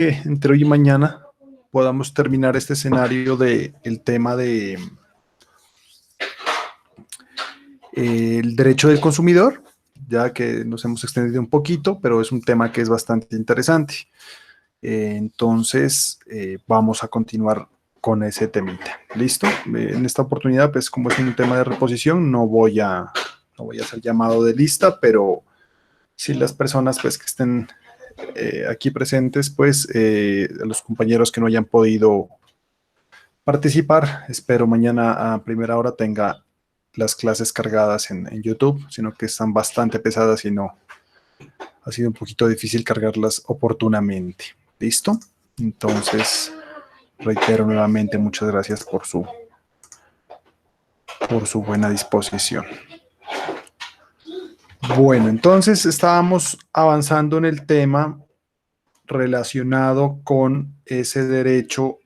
entre hoy y mañana podamos terminar este escenario del tema de el derecho del consumidor, ya que nos hemos extendido un poquito, pero es un tema que es bastante interesante. Entonces, vamos a continuar con ese temita. ¿Listo? En esta oportunidad, pues como es un tema de reposición, no voy a hacer llamado de lista, pero si las personas pues que estén aquí presentes, pues a los compañeros que no hayan podido participar, espero mañana a primera hora tenga las clases cargadas en YouTube, sino que están bastante pesadas y no, ha sido un poquito difícil cargarlas oportunamente. ¿Listo? Entonces, reitero nuevamente, muchas gracias por su buena disposición. Bueno, entonces estábamos avanzando en el tema relacionado con ese derecho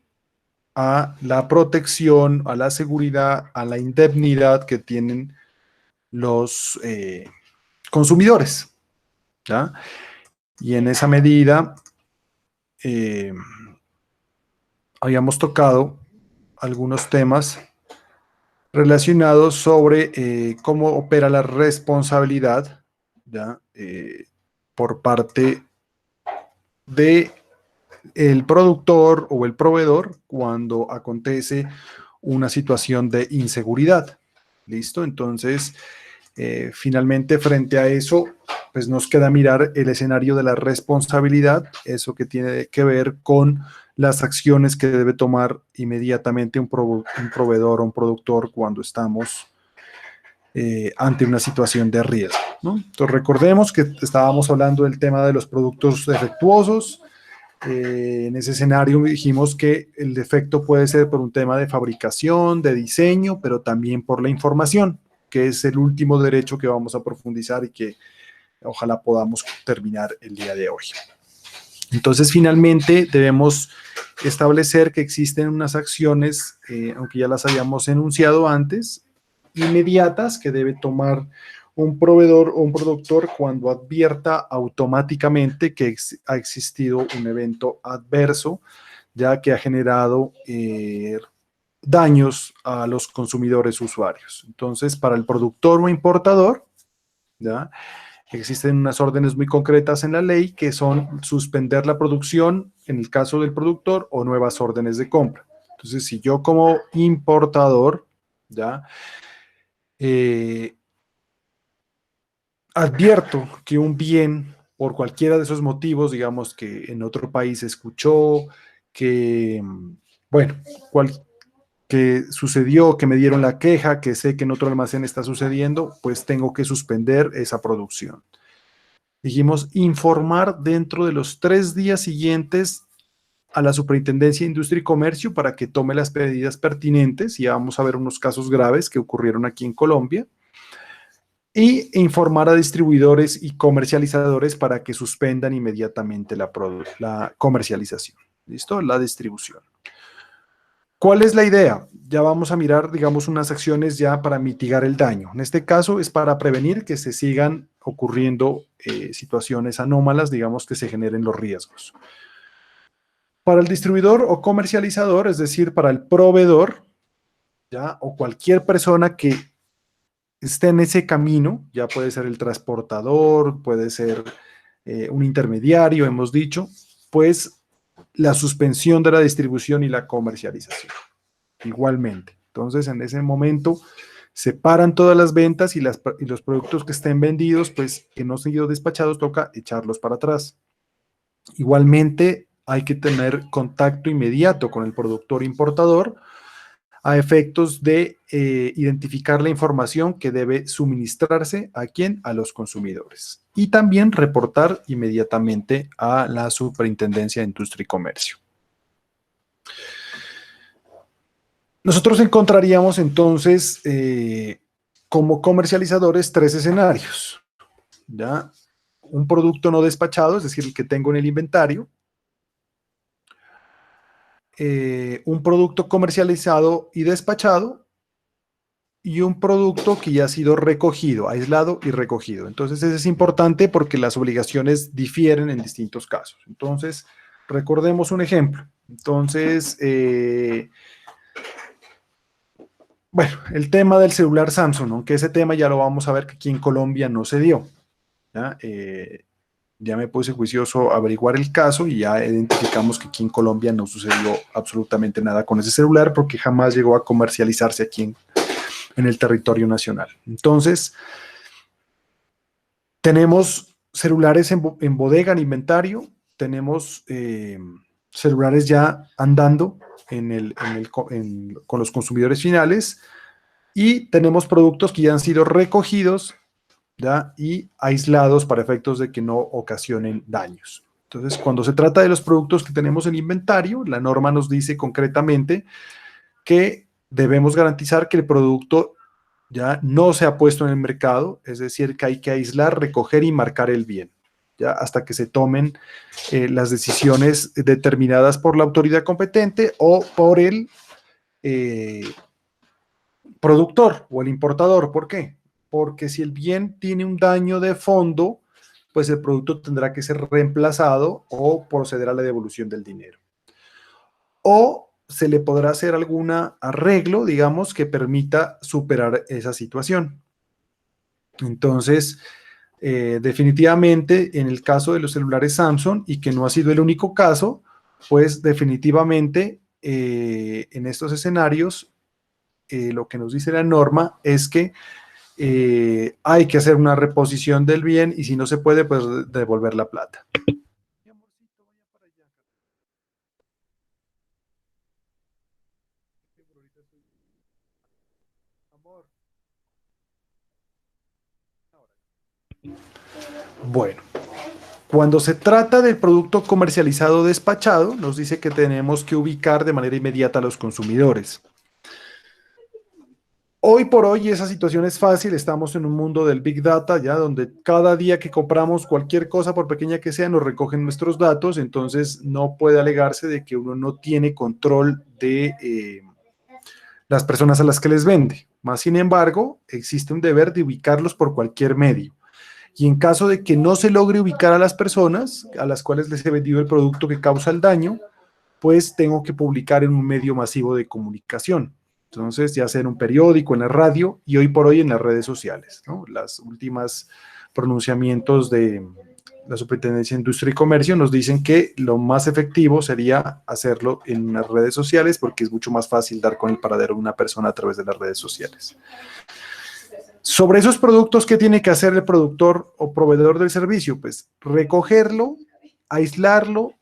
a la protección, a la seguridad, a la indemnidad que tienen los consumidores, ¿ya? Y en esa medida habíamos tocado algunos temas relacionados sobre cómo opera la responsabilidad, ¿ya? Por parte de el productor o el proveedor cuando acontece una situación de inseguridad. ¿Listo? Entonces, finalmente, frente a eso, pues nos queda mirar el escenario de la responsabilidad, eso que tiene que ver con las acciones que debe tomar inmediatamente un proveedor o un productor cuando estamos ante una situación de riesgo, ¿no? Entonces, recordemos que estábamos hablando del tema de los productos defectuosos. En ese escenario dijimos que el defecto puede ser por un tema de fabricación, de diseño, pero también por la información, que es el último derecho que vamos a profundizar y que ojalá podamos terminar el día de hoy. Entonces, finalmente, debemos establecer que existen unas acciones, aunque ya las habíamos enunciado antes, inmediatas que debe tomar un proveedor o un productor cuando advierta automáticamente que ha existido un evento adverso, ya que ha generado daños a los consumidores usuarios. Entonces, para el productor o importador, ¿ya? Existen unas órdenes muy concretas en la ley que son suspender la producción en el caso del productor o nuevas órdenes de compra. Entonces, si yo como importador, ¿ya? Advierto que un bien, por cualquiera de esos motivos, digamos que en otro país se escuchó, que, bueno, que sucedió, que me dieron la queja, que sé que en otro almacén está sucediendo, pues tengo que suspender esa producción. Dijimos informar dentro de los 3 días siguientes a la Superintendencia de Industria y Comercio para que tome las medidas pertinentes, y vamos a ver unos casos graves que ocurrieron aquí en Colombia, y informar a distribuidores y comercializadores para que suspendan inmediatamente la comercialización. ¿Listo? La distribución. ¿Cuál es la idea? Ya vamos a mirar, digamos, unas acciones ya para mitigar el daño. En este caso es para prevenir que se sigan ocurriendo situaciones anómalas, digamos, que se generen los riesgos. Para el distribuidor o comercializador, es decir, para el proveedor, ¿ya? O cualquier persona que esté en ese camino, ya puede ser el transportador, puede ser un intermediario, hemos dicho, pues la suspensión de la distribución y la comercialización. Igualmente. Entonces, en ese momento, se paran todas las ventas y los productos que estén vendidos, pues que no han sido despachados, toca echarlos para atrás. Igualmente, hay que tener contacto inmediato con el productor importador a efectos de identificar la información que debe suministrarse a quién, a los consumidores. Y también reportar inmediatamente a la Superintendencia de Industria y Comercio. Nosotros encontraríamos entonces como comercializadores 3 escenarios, ¿ya? Un producto no despachado, es decir, el que tengo en el inventario. Un producto comercializado y despachado, y un producto que ya ha sido recogido, aislado y recogido. Entonces, eso es importante porque las obligaciones difieren en distintos casos. Entonces, recordemos un ejemplo. Entonces, bueno, el tema del celular Samsung, aunque ese tema ya lo vamos a ver que aquí en Colombia no se dio. ¿Ya? Ya me puse juicioso a averiguar el caso y ya identificamos que aquí en Colombia no sucedió absolutamente nada con ese celular porque jamás llegó a comercializarse aquí en el territorio nacional. Entonces, tenemos celulares en bodega, en inventario, tenemos celulares ya andando con los consumidores finales y tenemos productos que ya han sido recogidos, ¿ya? Y aislados para efectos de que no ocasionen daños. Entonces, cuando se trata de los productos que tenemos en inventario, la norma nos dice concretamente que debemos garantizar que el producto ya no se ha puesto en el mercado, es decir, que hay que aislar, recoger y marcar el bien, ya hasta que se tomen las decisiones determinadas por la autoridad competente o por el eh, productor o el importador. ¿Por qué? Porque si el bien tiene un daño de fondo, pues el producto tendrá que ser reemplazado o proceder a la devolución del dinero. O se le podrá hacer algún arreglo, digamos, que permita superar esa situación. Entonces, definitivamente, en el caso de los celulares Samsung, y que no ha sido el único caso, pues definitivamente en estos escenarios, lo que nos dice la norma es que hay que hacer una reposición del bien y si no se puede, pues devolver la plata. Bueno, cuando se trata del producto comercializado despachado, nos dice que tenemos que ubicar de manera inmediata a los consumidores. Hoy por hoy esa situación es fácil, estamos en un mundo del Big Data, ya donde cada día que compramos cualquier cosa, por pequeña que sea, nos recogen nuestros datos, entonces no puede alegarse de que uno no tiene control de las personas a las que les vende. Más sin embargo, existe un deber de ubicarlos por cualquier medio. Y en caso de que no se logre ubicar a las personas a las cuales les he vendido el producto que causa el daño, pues tengo que publicar en un medio masivo de comunicación. Entonces, ya sea en un periódico, en la radio y hoy por hoy en las redes sociales, ¿no? Las últimas pronunciamientos de la Superintendencia de Industria y Comercio nos dicen que lo más efectivo sería hacerlo en las redes sociales porque es mucho más fácil dar con el paradero de una persona a través de las redes sociales. Sobre esos productos, ¿qué tiene que hacer el productor o proveedor del servicio? Pues recogerlo, aislarlo,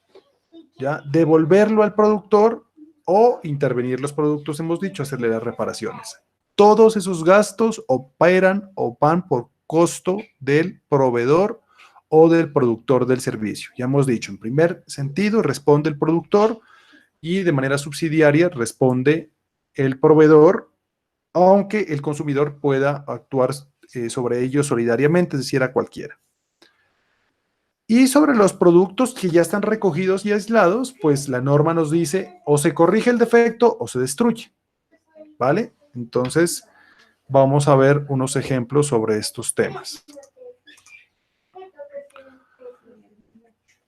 ¿ya? Devolverlo al productor o intervenir los productos, hemos dicho, hacerle las reparaciones. Todos esos gastos operan o van por costo del proveedor o del productor del servicio. Ya hemos dicho, en primer sentido responde el productor y de manera subsidiaria responde el proveedor, aunque el consumidor pueda actuar sobre ello solidariamente, es decir, a cualquiera. Y sobre los productos que ya están recogidos y aislados, pues la norma nos dice o se corrige el defecto o se destruye, ¿vale? Entonces, vamos a ver unos ejemplos sobre estos temas.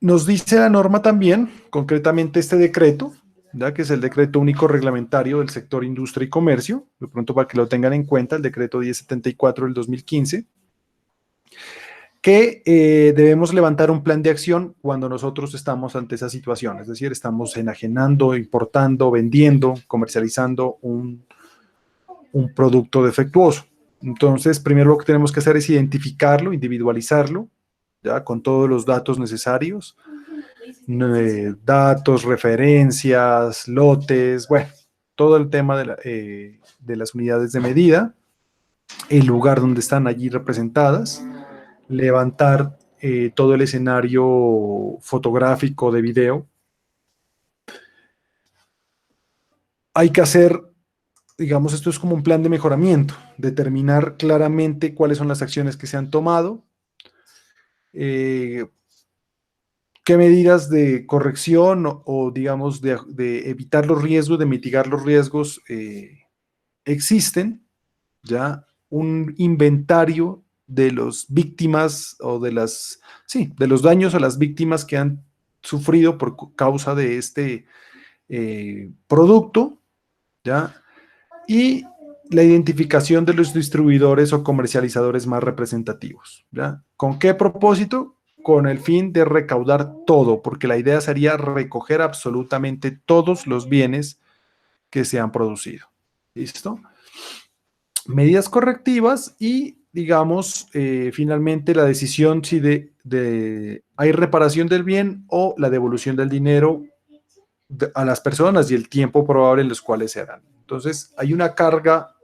Nos dice la norma también, concretamente este decreto, ¿ya? Que es el decreto único reglamentario del sector industria y comercio, de pronto para que lo tengan en cuenta, el decreto 1074 del 2015, que debemos levantar un plan de acción cuando nosotros estamos ante esa situación, es decir, estamos enajenando, importando, vendiendo, comercializando un producto defectuoso. Entonces, primero lo que tenemos que hacer es identificarlo, individualizarlo, ya con todos los datos necesarios, datos, referencias, lotes, bueno, todo el tema de las unidades de medida, el lugar donde están allí representadas, levantar todo el escenario fotográfico de video. Hay que hacer, digamos, esto es como un plan de mejoramiento, determinar claramente cuáles son las acciones que se han tomado, eh, qué medidas de corrección o digamos, de evitar los riesgos, de mitigar los riesgos existen, ya un inventario de las víctimas o de los daños a las víctimas que han sufrido por causa de este producto, ¿ya? Y la identificación de los distribuidores o comercializadores más representativos, ¿ya? ¿Con qué propósito? Con el fin de recaudar todo, porque la idea sería recoger absolutamente todos los bienes que se han producido. ¿Listo? Medidas correctivas y, digamos, finalmente la decisión si hay reparación del bien o la devolución del dinero a las personas y el tiempo probable en los cuales se harán. Entonces, hay una carga,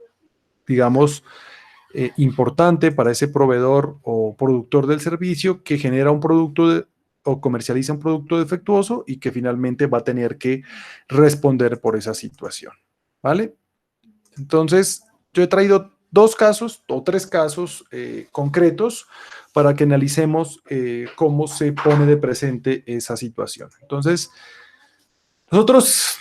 digamos, importante para ese proveedor o productor del servicio que genera un producto o comercializa un producto defectuoso y que finalmente va a tener que responder por esa situación. ¿Vale? Entonces, yo he traído 2 casos o 3 casos concretos para que analicemos cómo se pone de presente esa situación. Entonces, nosotros,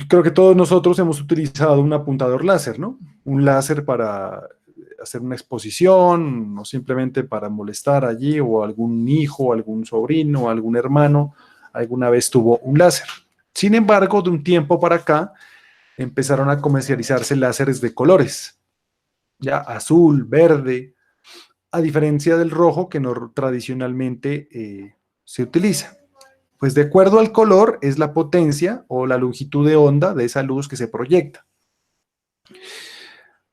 creo que todos nosotros hemos utilizado un apuntador láser, ¿no? Un láser para hacer una exposición, o simplemente para molestar allí, o algún hijo, algún sobrino, algún hermano, alguna vez tuvo un láser. Sin embargo, de un tiempo para acá, empezaron a comercializarse láseres de colores, ya azul, verde, a diferencia del rojo que no tradicionalmente se utiliza. Pues de acuerdo al color es la potencia o la longitud de onda de esa luz que se proyecta.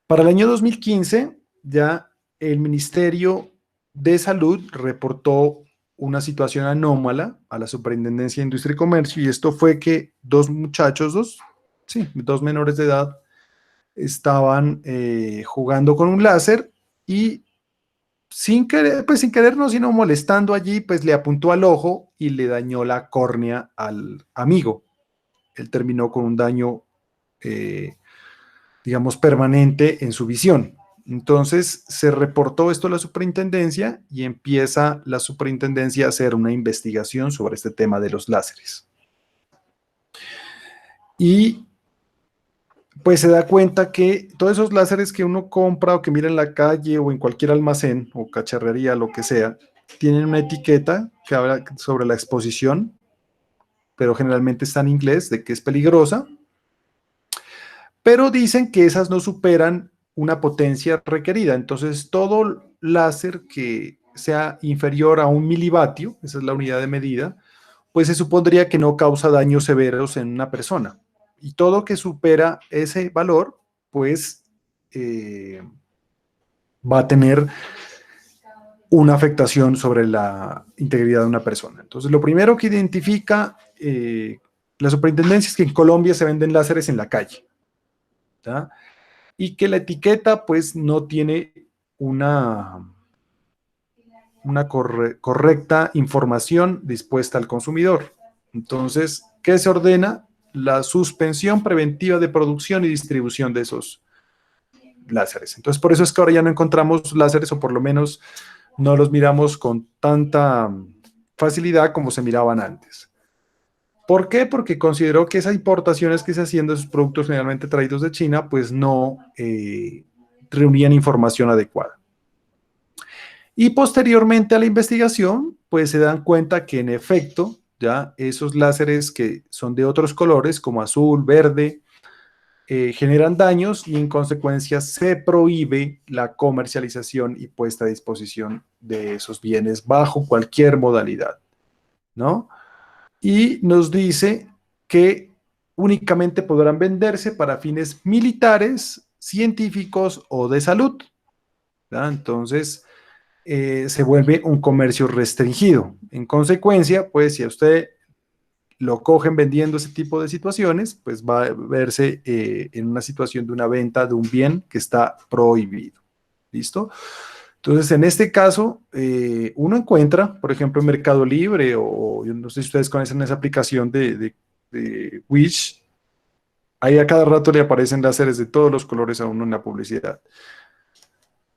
Para el año 2015, ya el Ministerio de Salud reportó una situación anómala a la Superintendencia de Industria y Comercio, y esto fue que 2 muchachos, dos menores de edad, estaban jugando con un láser y sin querer, pues sin querer no, sino molestando allí, pues le apuntó al ojo y le dañó la córnea al amigo. Él terminó con un daño, digamos, permanente en su visión. Entonces se reportó esto a la superintendencia y empieza la superintendencia a hacer una investigación sobre este tema de los láseres. Y pues se da cuenta que todos esos láseres que uno compra o que mira en la calle o en cualquier almacén o cacharrería, lo que sea, tienen una etiqueta que habla sobre la exposición, pero generalmente está en inglés, de que es peligrosa, pero dicen que esas no superan una potencia requerida. Entonces, todo láser que sea inferior a 1 milivatio, esa es la unidad de medida, pues se supondría que no causa daños severos en una persona. Y todo que supera ese valor, pues va a tener una afectación sobre la integridad de una persona. Entonces, lo primero que identifica la superintendencia es que en Colombia se venden láseres en la calle, ¿tá? Y que la etiqueta, pues, no tiene una correcta información dispuesta al consumidor. Entonces, ¿qué se ordena? La suspensión preventiva de producción y distribución de esos láseres. Entonces, por eso es que ahora ya no encontramos láseres, o por lo menos no los miramos con tanta facilidad como se miraban antes. ¿Por qué? Porque consideró que esas importaciones que se hacían de esos productos generalmente traídos de China, pues no reunían información adecuada. Y posteriormente a la investigación, pues se dan cuenta que en efecto, ya esos láseres que son de otros colores, como azul, verde, generan daños y en consecuencia se prohíbe la comercialización y puesta a disposición de esos bienes bajo cualquier modalidad, ¿no? Y nos dice que únicamente podrán venderse para fines militares, científicos o de salud, ¿verdad? Entonces, se vuelve un comercio restringido. En consecuencia, pues si a usted lo cogen vendiendo ese tipo de situaciones, pues va a verse en una situación de una venta de un bien que está prohibido. ¿Listo? Entonces, en este caso, uno encuentra, por ejemplo, en Mercado Libre, o yo no sé si ustedes conocen esa aplicación de Wish, ahí a cada rato le aparecen láseres de todos los colores a uno en la publicidad.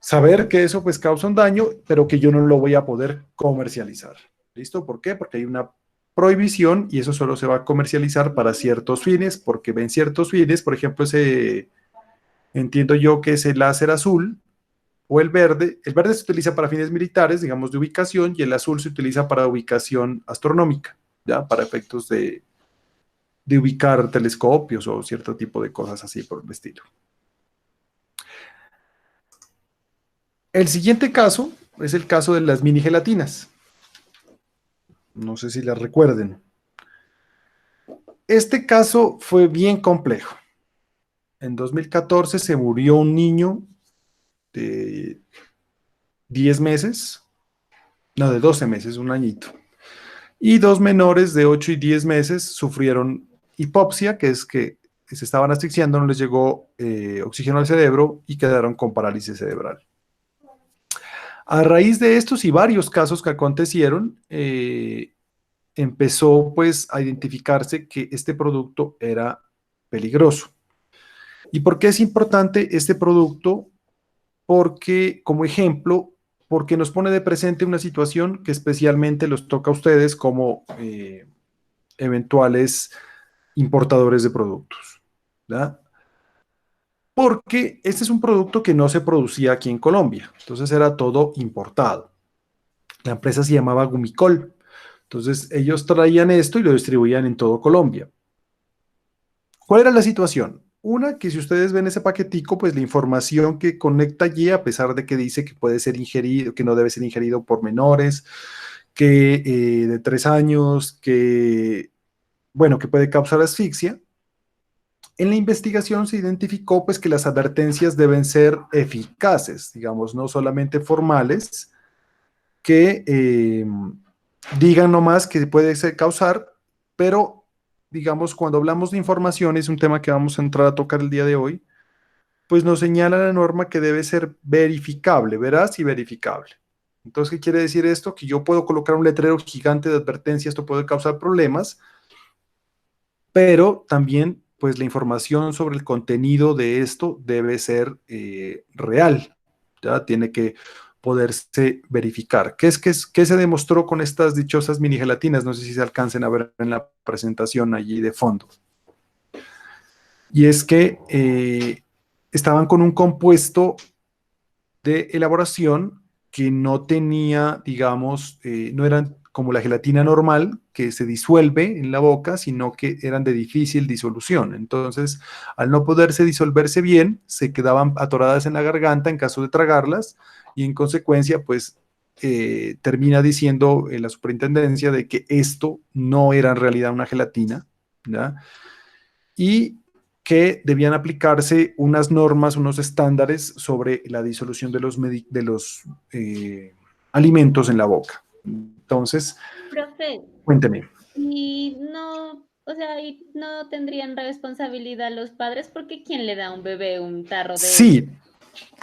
Saber que eso pues causa un daño, pero que yo no lo voy a poder comercializar. ¿Listo? ¿Por qué? Porque hay una prohibición y eso solo se va a comercializar para ciertos fines, porque ven ciertos fines, por ejemplo, entiendo yo que ese láser azul o el verde. El verde se utiliza para fines militares, digamos, de ubicación, y el azul se utiliza para ubicación astronómica, ¿ya? Para efectos de ubicar telescopios o cierto tipo de cosas así por el estilo. El siguiente caso es el caso de las mini gelatinas. No sé si las recuerden. Este caso fue bien complejo. En 2014 se murió un niño de 10 meses, no, de 12 meses, un añito. Y dos menores de 8 y 10 meses sufrieron hipopsia, que es que se estaban asfixiando, no les llegó oxígeno al cerebro y quedaron con parálisis cerebral. A raíz de estos y varios casos que acontecieron, empezó pues a identificarse que este producto era peligroso. ¿Y por qué es importante este producto? Porque, como ejemplo, porque nos pone de presente una situación que especialmente los toca a ustedes como eventuales importadores de productos, ¿verdad? Porque este es un producto que no se producía aquí en Colombia, entonces era todo importado. La empresa se llamaba Gumicol, entonces ellos traían esto y lo distribuían en todo Colombia. ¿Cuál era la situación? Una, que si ustedes ven ese paquetico, pues la información que conecta allí, a pesar de que dice que puede ser ingerido, que no debe ser ingerido por menores, que de 3 años, que, bueno, que puede causar asfixia, en la investigación se identificó pues que las advertencias deben ser eficaces, digamos, no solamente formales, que digan nomás que puede ser causar, pero digamos, cuando hablamos de información, es un tema que vamos a entrar a tocar el día de hoy, pues nos señala la norma que debe ser verificable, veraz y verificable. Entonces, ¿qué quiere decir esto? Que yo puedo colocar un letrero gigante de advertencia, esto puede causar problemas, pero también, pues la información sobre el contenido de esto debe ser real, ¿ya? Tiene que poderse verificar. ¿Qué se demostró con estas dichosas mini gelatinas? No sé si se alcancen a ver en la presentación allí de fondo. Y es que estaban con un compuesto de elaboración que no tenía, digamos, no eran como la gelatina normal que se disuelve en la boca, sino que eran de difícil disolución. Entonces, al no poderse disolverse bien, se quedaban atoradas en la garganta en caso de tragarlas y en consecuencia, pues, termina diciendo la superintendencia de que esto no era en realidad una gelatina, ¿ya? Y que debían aplicarse unas normas, unos estándares sobre la disolución de los alimentos en la boca. Entonces, Profe, cuénteme. y no, o sea, y no tendrían responsabilidad los padres porque ¿quién le da a un bebé un tarro de eso? Sí,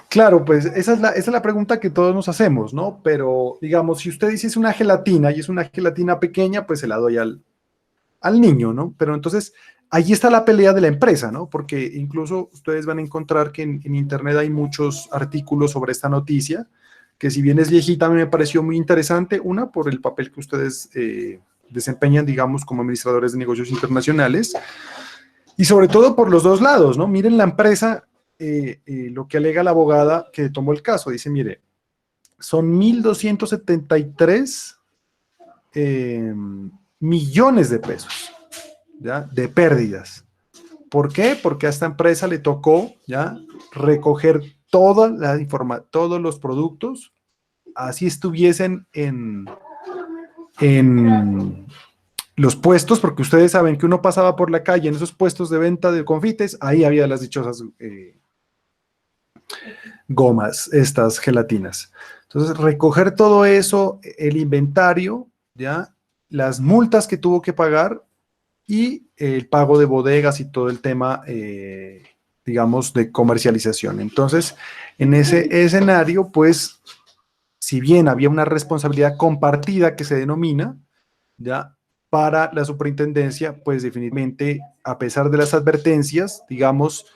claro, pues esa es la pregunta que todos nos hacemos, ¿no? Pero digamos, si usted dice es una gelatina y es una gelatina pequeña, pues se la doy al niño, ¿no? Pero entonces, ahí está la pelea de la empresa, ¿no? Porque incluso ustedes van a encontrar que en Internet hay muchos artículos sobre esta noticia, que si bien es viejita, a mí me pareció muy interesante, una, por el papel que ustedes desempeñan, digamos, como administradores de negocios internacionales, y sobre todo por los dos lados, ¿no? Miren la empresa, lo que alega la abogada que tomó el caso, dice, mire, son 1.273 eh, millones de pesos, ¿ya? De pérdidas. ¿Por qué? Porque a esta empresa le tocó, ¿ya? Recoger todos los productos, así estuviesen en los puestos, porque ustedes saben que uno pasaba por la calle en esos puestos de venta de confites, ahí había las dichosas gomas, estas gelatinas. Entonces, recoger todo eso, el inventario, ¿ya? Las multas que tuvo que pagar y el pago de bodegas y todo el tema, digamos, de comercialización. Entonces, en ese escenario, pues, si bien había una responsabilidad compartida que se denomina, ya, para la superintendencia, pues definitivamente, a pesar de las advertencias, digamos,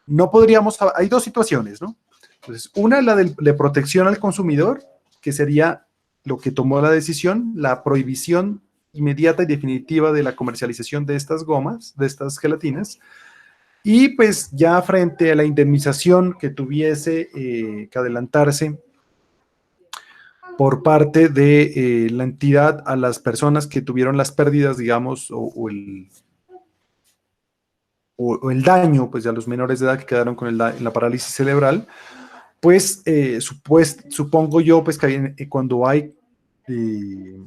no podríamos, hay dos situaciones, ¿no? Entonces, una es la de protección al consumidor, que sería lo que tomó la decisión, la prohibición inmediata y definitiva de la comercialización de estas gomas, de estas gelatinas. Y pues ya frente a la indemnización que tuviese que adelantarse por parte de la entidad a las personas que tuvieron las pérdidas, digamos, o el daño, pues a los menores de edad que quedaron con la parálisis cerebral, pues supongo yo, pues que cuando hay eh,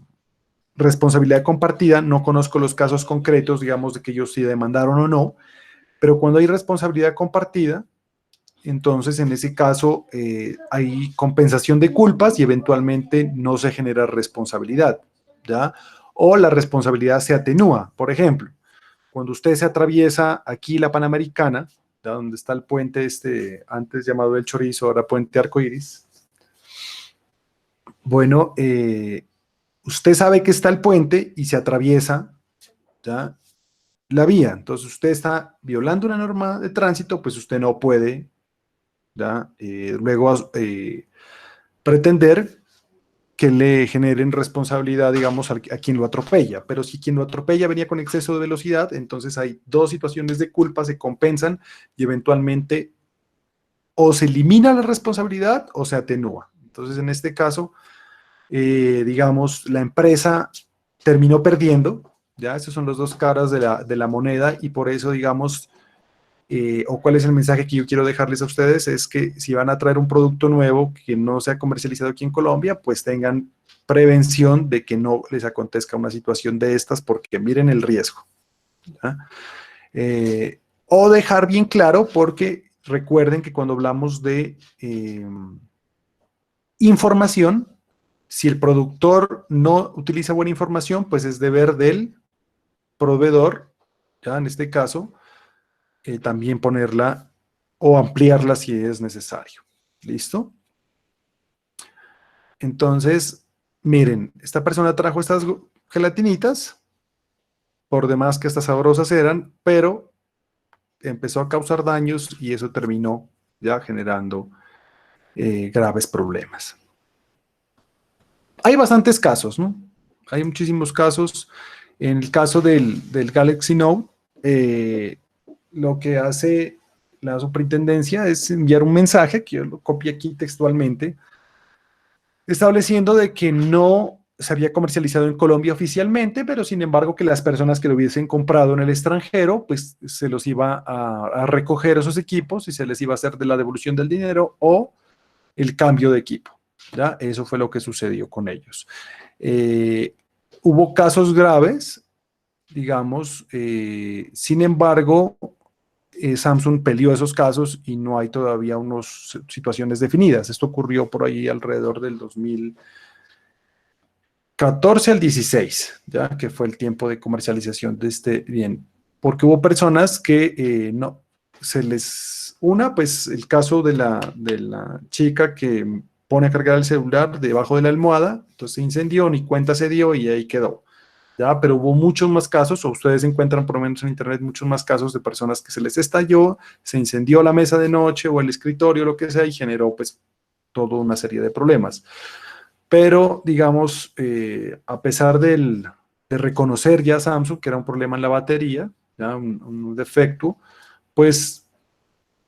responsabilidad compartida, no conozco los casos concretos, digamos, de que ellos sí demandaron o no, pero cuando hay responsabilidad compartida, entonces en ese caso hay compensación de culpas y eventualmente no se genera responsabilidad, ¿ya? O la responsabilidad se atenúa. Por ejemplo, cuando usted se atraviesa aquí la Panamericana, ¿ya? Donde está el puente este, antes llamado El Chorizo, ahora Puente Arcoíris, bueno, usted sabe que está el puente y se atraviesa, ¿ya? La vía. Entonces usted está violando una norma de tránsito, pues usted no puede, ¿ya? Luego pretender que le generen responsabilidad, digamos, a quien lo atropella. Pero si quien lo atropella venía con exceso de velocidad, entonces hay dos situaciones de culpa, se compensan y eventualmente o se elimina la responsabilidad o se atenúa. Entonces, en este caso, digamos, la empresa terminó perdiendo, ¿ya? Esas son las dos caras de la moneda y por eso, digamos, o cuál es el mensaje que yo quiero dejarles a ustedes, es que si van a traer un producto nuevo que no sea comercializado aquí en Colombia, pues tengan prevención de que no les acontezca una situación de estas, porque miren el riesgo. ¿Ya? O dejar bien claro, porque recuerden que cuando hablamos de información, si el productor no utiliza buena información, pues es deber del proveedor, ya en este caso, también ponerla o ampliarla si es necesario. ¿Listo? Entonces, miren, esta persona trajo estas gelatinitas, por demás que estas sabrosas eran, pero empezó a causar daños y eso terminó ya generando graves problemas. Hay bastantes casos, ¿no? Hay muchísimos casos. En el caso del Galaxy Note, lo que hace la superintendencia es enviar un mensaje, que yo lo copié aquí textualmente, estableciendo de que no se había comercializado en Colombia oficialmente, pero sin embargo que las personas que lo hubiesen comprado en el extranjero, pues se los iba a recoger esos equipos y se les iba a hacer de la devolución del dinero o el cambio de equipo. ¿Ya? Eso fue lo que sucedió con ellos. Hubo casos graves, digamos, sin embargo, Samsung peleó esos casos y no hay todavía unas situaciones definidas. Esto ocurrió por ahí alrededor del 2014 al 16, ya que fue el tiempo de comercialización de este bien, porque hubo personas que no, pues el caso de la chica que pone a cargar el celular debajo de la almohada, entonces se incendió, ni cuenta se dio y ahí quedó. ¿Ya? Pero hubo muchos más casos, o ustedes encuentran por lo menos en internet muchos más casos de personas que se les estalló, se incendió la mesa de noche o el escritorio, lo que sea, y generó pues toda una serie de problemas. Pero, digamos, a pesar de reconocer ya Samsung que era un problema en la batería, ¿ya? Un defecto, pues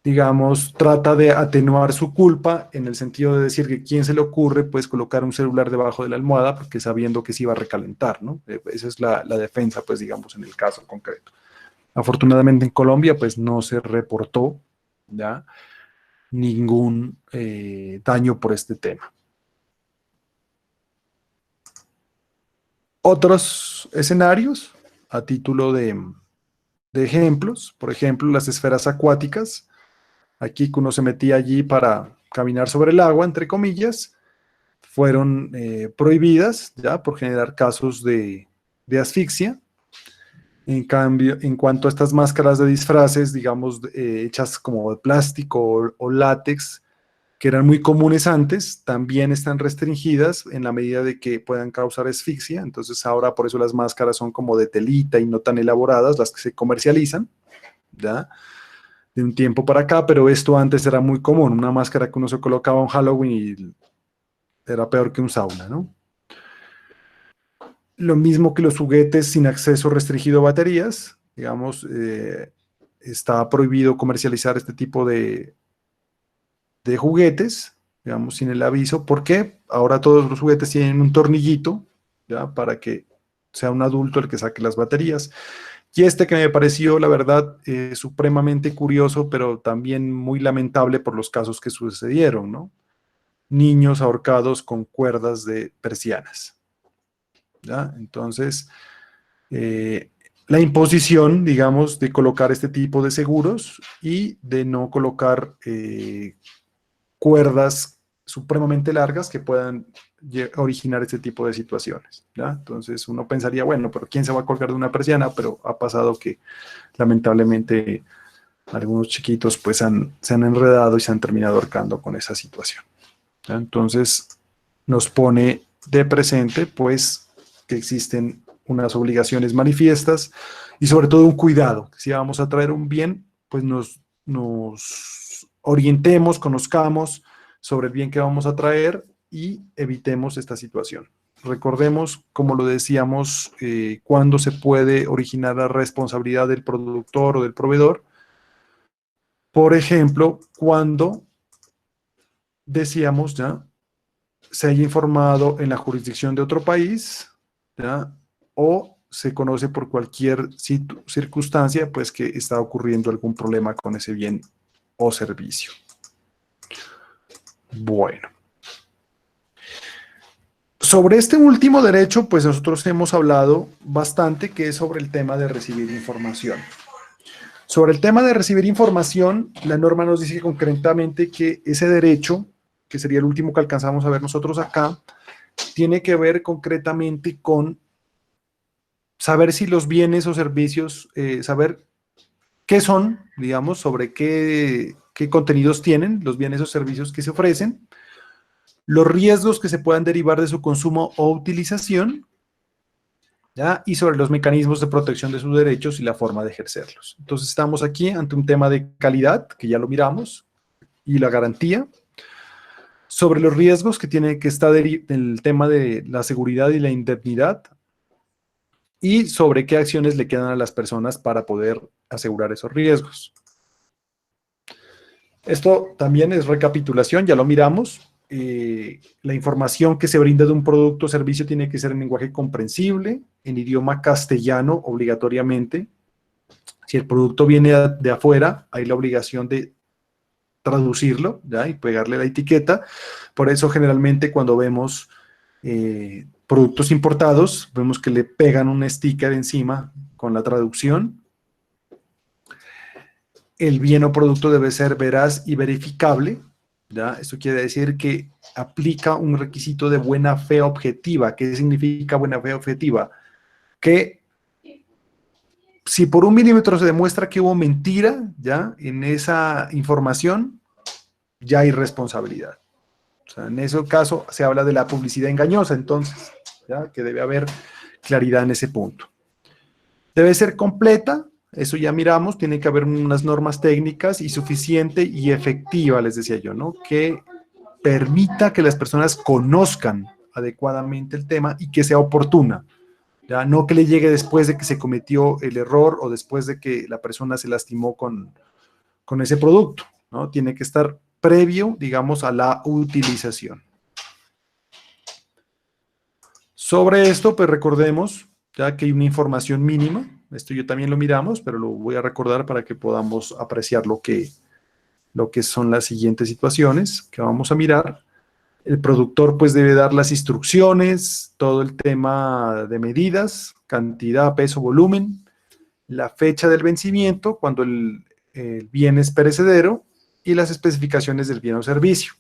digamos, trata de atenuar su culpa en el sentido de decir que quién se le ocurre, pues, colocar un celular debajo de la almohada porque sabiendo que se iba a recalentar, ¿no? Esa es la defensa, pues, digamos, en el caso concreto. Afortunadamente en Colombia, pues, no se reportó, ¿ya? Ningún daño por este tema. Otros escenarios, a título de ejemplos, por ejemplo, las esferas acuáticas. Aquí que uno se metía allí para caminar sobre el agua, entre comillas, fueron prohibidas ya por generar casos de asfixia. En cambio, en cuanto a estas máscaras de disfraces, digamos, hechas como de plástico o látex, que eran muy comunes antes, también están restringidas en la medida de que puedan causar asfixia. Entonces ahora por eso las máscaras son como de telita y no tan elaboradas, las que se comercializan, ¿ya? De un tiempo para acá, pero esto antes era muy común, una máscara que uno se colocaba en Halloween y era peor que un sauna, ¿no? Lo mismo que los juguetes sin acceso restringido a baterías, digamos, está prohibido comercializar este tipo de juguetes, digamos, sin el aviso. ¿Por qué? Ahora todos los juguetes tienen un tornillito, ¿ya? Para que sea un adulto el que saque las baterías. Y este que me pareció, la verdad, supremamente curioso, pero también muy lamentable por los casos que sucedieron, ¿no? Niños ahorcados con cuerdas de persianas, ¿ya? Entonces, eh, la imposición, digamos, de colocar este tipo de seguros y de no colocar cuerdas supremamente largas que puedan originar este tipo de situaciones, ¿ya? Entonces uno pensaría, bueno, pero ¿quién se va a colgar de una persiana? Pero ha pasado que lamentablemente algunos chiquitos pues se han enredado y se han terminado ahorcando con esa situación, ¿ya? Entonces nos pone de presente pues que existen unas obligaciones manifiestas y sobre todo un cuidado, que si vamos a traer un bien, pues nos orientemos, conozcamos sobre el bien que vamos a traer y evitemos esta situación. Recordemos, como lo decíamos, cuándo se puede originar la responsabilidad del productor o del proveedor. Por ejemplo, cuando decíamos ya se haya informado en la jurisdicción de otro país, ¿ya? O se conoce por cualquier circunstancia, pues que está ocurriendo algún problema con ese bien o servicio. Bueno. Sobre este último derecho, pues nosotros hemos hablado bastante, que es sobre el tema de recibir información. Sobre el tema de recibir información, la norma nos dice concretamente que ese derecho, que sería el último que alcanzamos a ver nosotros acá, tiene que ver concretamente con saber si los bienes o servicios, saber qué son, digamos, sobre qué contenidos tienen los bienes o servicios que se ofrecen, los riesgos que se puedan derivar de su consumo o utilización, ¿ya? Y sobre los mecanismos de protección de sus derechos y la forma de ejercerlos. Entonces estamos aquí ante un tema de calidad, que ya lo miramos, y la garantía. Sobre los riesgos que tiene que estar el tema de la seguridad y la indemnidad, y sobre qué acciones le quedan a las personas para poder asegurar esos riesgos. Esto también es recapitulación, ya lo miramos. La información que se brinda de un producto o servicio tiene que ser en lenguaje comprensible, en idioma castellano obligatoriamente. Si el producto viene de afuera, hay la obligación de traducirlo, ¿ya? Y pegarle la etiqueta. Por eso generalmente cuando vemos productos importados, vemos que le pegan un sticker encima con la traducción. El bien o producto debe ser veraz y verificable, ¿ya? Esto quiere decir que aplica un requisito de buena fe objetiva. ¿Qué significa buena fe objetiva? Que si por 1 milímetro se demuestra que hubo mentira, ¿ya? En esa información, ya hay responsabilidad. O sea, en ese caso se habla de la publicidad engañosa, entonces, ¿ya? Que debe haber claridad en ese punto. Debe ser completa, eso ya miramos, tiene que haber unas normas técnicas y suficiente y efectiva, les decía yo, ¿no? Que permita que las personas conozcan adecuadamente el tema y que sea oportuna, ¿ya? No que le llegue después de que se cometió el error o después de que la persona se lastimó con ese producto, ¿no? Tiene que estar previo, digamos, a la utilización. Sobre esto, pues recordemos ya que hay una información mínima. Esto yo también lo miramos, pero lo voy a recordar para que podamos apreciar lo que son las siguientes situaciones que vamos a mirar. El productor pues debe dar las instrucciones, todo el tema de medidas, cantidad, peso, volumen, la fecha del vencimiento, cuando el bien es perecedero, y las especificaciones del bien o servicio.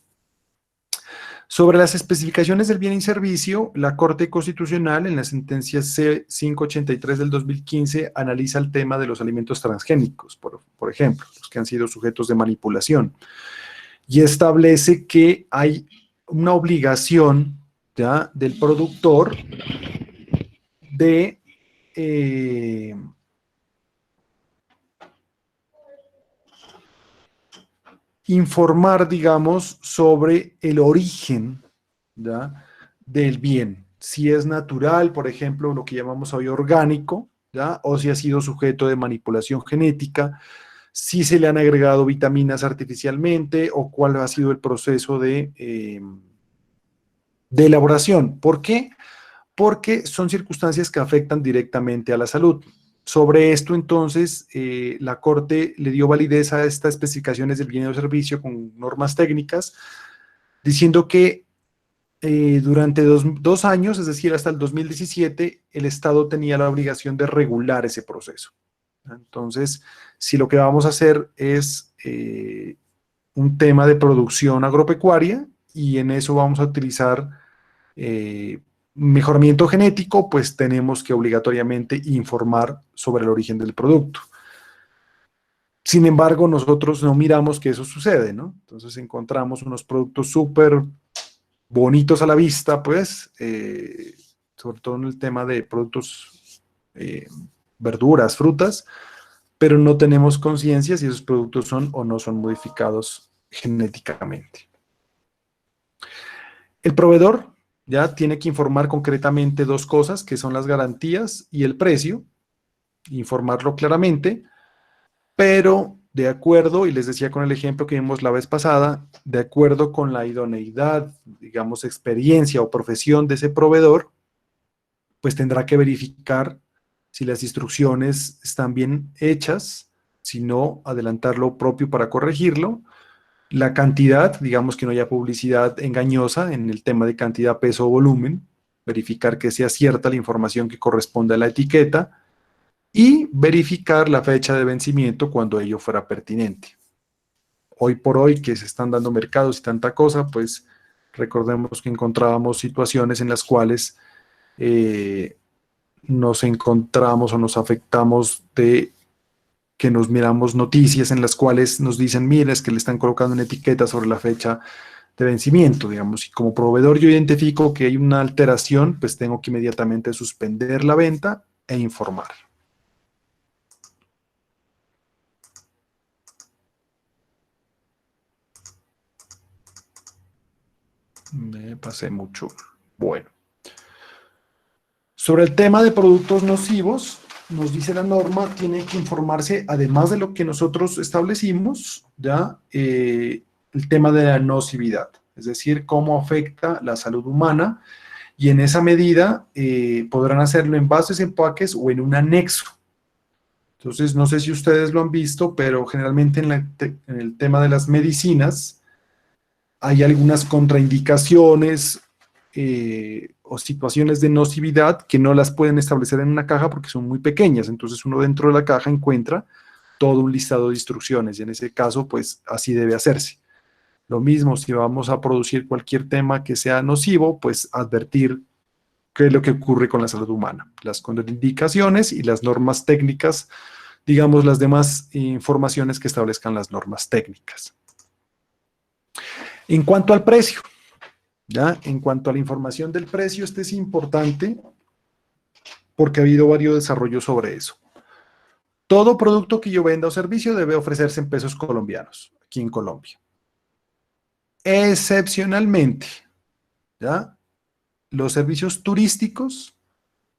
Sobre las especificaciones del bien y servicio, la Corte Constitucional, en la sentencia C-583 del 2015, analiza el tema de los alimentos transgénicos, por ejemplo, los que han sido sujetos de manipulación, y establece que hay una obligación, ¿ya?, del productor de informar, digamos, sobre el origen, ¿ya?, del bien. Si es natural, por ejemplo, lo que llamamos hoy orgánico, ¿ya?, o si ha sido sujeto de manipulación genética. si se le han agregado vitaminas artificialmente o cuál ha sido el proceso de elaboración. ¿Por qué? Porque son circunstancias que afectan directamente a la salud. Sobre esto, entonces, la Corte le dio validez a estas especificaciones del bien o servicio con normas técnicas, diciendo que durante dos años, es decir, hasta el 2017, el Estado tenía la obligación de regular ese proceso. Entonces, si lo que vamos a hacer es un tema de producción agropecuaria y en eso vamos a utilizar mejoramiento genético, pues tenemos que obligatoriamente informar sobre el origen del producto. Sin embargo, nosotros no miramos que eso sucede, ¿no? Entonces encontramos unos productos súper bonitos a la vista, pues, sobre todo en el tema de productos, verduras, frutas, pero no tenemos conciencia si esos productos son o no son modificados genéticamente. El proveedor ya tiene que informar concretamente dos cosas, que son las garantías y el precio, informarlo claramente, pero de acuerdo, y les decía con el ejemplo que vimos la vez pasada, de acuerdo con la idoneidad, digamos, experiencia o profesión de ese proveedor, pues tendrá que verificar si las instrucciones están bien hechas, si no, adelantar lo propio para corregirlo. La cantidad, digamos que no haya publicidad engañosa en el tema de cantidad, peso o volumen, verificar que sea cierta la información que corresponde a la etiqueta y verificar la fecha de vencimiento cuando ello fuera pertinente. Hoy por hoy que se están dando mercados y tanta cosa, pues recordemos que encontrábamos situaciones en las cuales nos encontramos o nos afectamos de que nos miramos noticias en las cuales nos dicen, mira, es que le están colocando una etiqueta sobre la fecha de vencimiento, digamos, y como proveedor yo identifico que hay una alteración, pues tengo que inmediatamente suspender la venta e informar. Me pasé mucho. Bueno. Sobre el tema de productos nocivos, nos dice la norma, tiene que informarse, además de lo que nosotros establecimos, ya el tema de la nocividad, es decir, cómo afecta la salud humana, y en esa medida podrán hacerlo en bases, empaques o en un anexo. Entonces, no sé si ustedes lo han visto, pero generalmente en el tema de las medicinas hay algunas contraindicaciones o situaciones de nocividad que no las pueden establecer en una caja porque son muy pequeñas. Entonces uno dentro de la caja encuentra todo un listado de instrucciones y en ese caso pues así debe hacerse. Lo mismo si vamos a producir cualquier tema que sea nocivo, pues advertir qué es lo que ocurre con la salud humana, las contraindicaciones y las normas técnicas, digamos las demás informaciones que establezcan las normas técnicas. En cuanto al precio, ¿ya? En cuanto a la información del precio, este es importante porque ha habido varios desarrollos sobre eso. Todo producto que yo venda o servicio debe ofrecerse en pesos colombianos, aquí en Colombia. Excepcionalmente, ¿ya? Los servicios turísticos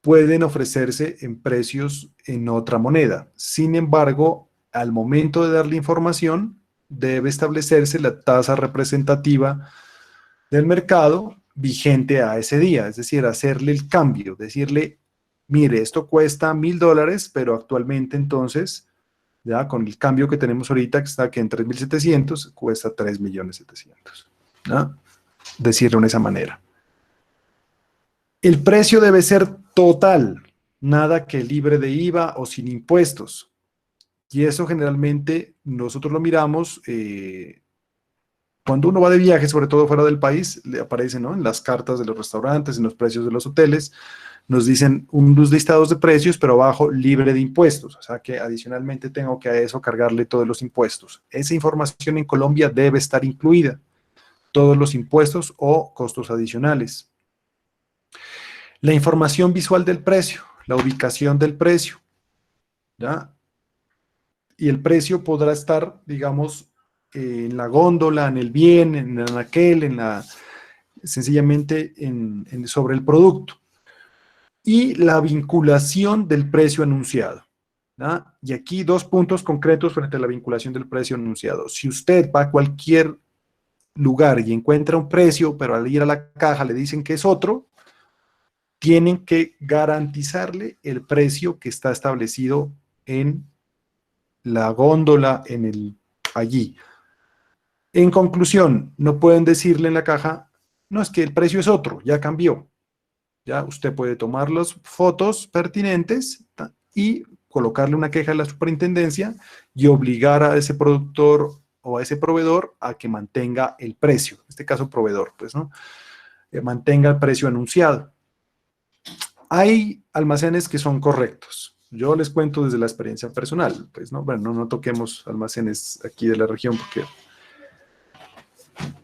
pueden ofrecerse en precios en otra moneda. Sin embargo, al momento de dar la información, debe establecerse la tasa representativa del mercado vigente a ese día, es decir, hacerle el cambio, decirle, mire, esto cuesta $1,000, pero actualmente entonces, ya con el cambio que tenemos ahorita, que está que en 3.700, cuesta 3.700.000, ¿ya? Decirlo de esa manera. El precio debe ser total, nada que libre de IVA o sin impuestos. Y eso generalmente nosotros lo miramos cuando uno va de viaje, sobre todo fuera del país, le aparece, ¿no?, en las cartas de los restaurantes, en los precios de los hoteles, nos dicen unos listados de precios, pero abajo libre de impuestos. O sea que adicionalmente tengo que a eso cargarle todos los impuestos. Esa información en Colombia debe estar incluida, todos los impuestos o costos adicionales. La información visual del precio, la ubicación del precio, ¿ya? Y el precio podrá estar, digamos, en la góndola, en el bien, en el anaquel, sencillamente sobre el producto. Y la vinculación del precio anunciado. ¿ya? Y aquí 2 puntos concretos frente a la vinculación del precio anunciado. Si usted va a cualquier lugar y encuentra un precio, pero al ir a la caja le dicen que es otro, tienen que garantizarle el precio que está establecido en la góndola, allí. En conclusión, no pueden decirle en la caja, no, es que el precio es otro, ya cambió. Ya usted puede tomar las fotos pertinentes y colocarle una queja a la superintendencia y obligar a ese productor o a ese proveedor a que mantenga el precio, en este caso proveedor, pues, ¿no? Mantenga el precio anunciado. Hay almacenes que son correctos. Yo les cuento desde la experiencia personal, pues, ¿no? Bueno, no toquemos almacenes aquí de la región porque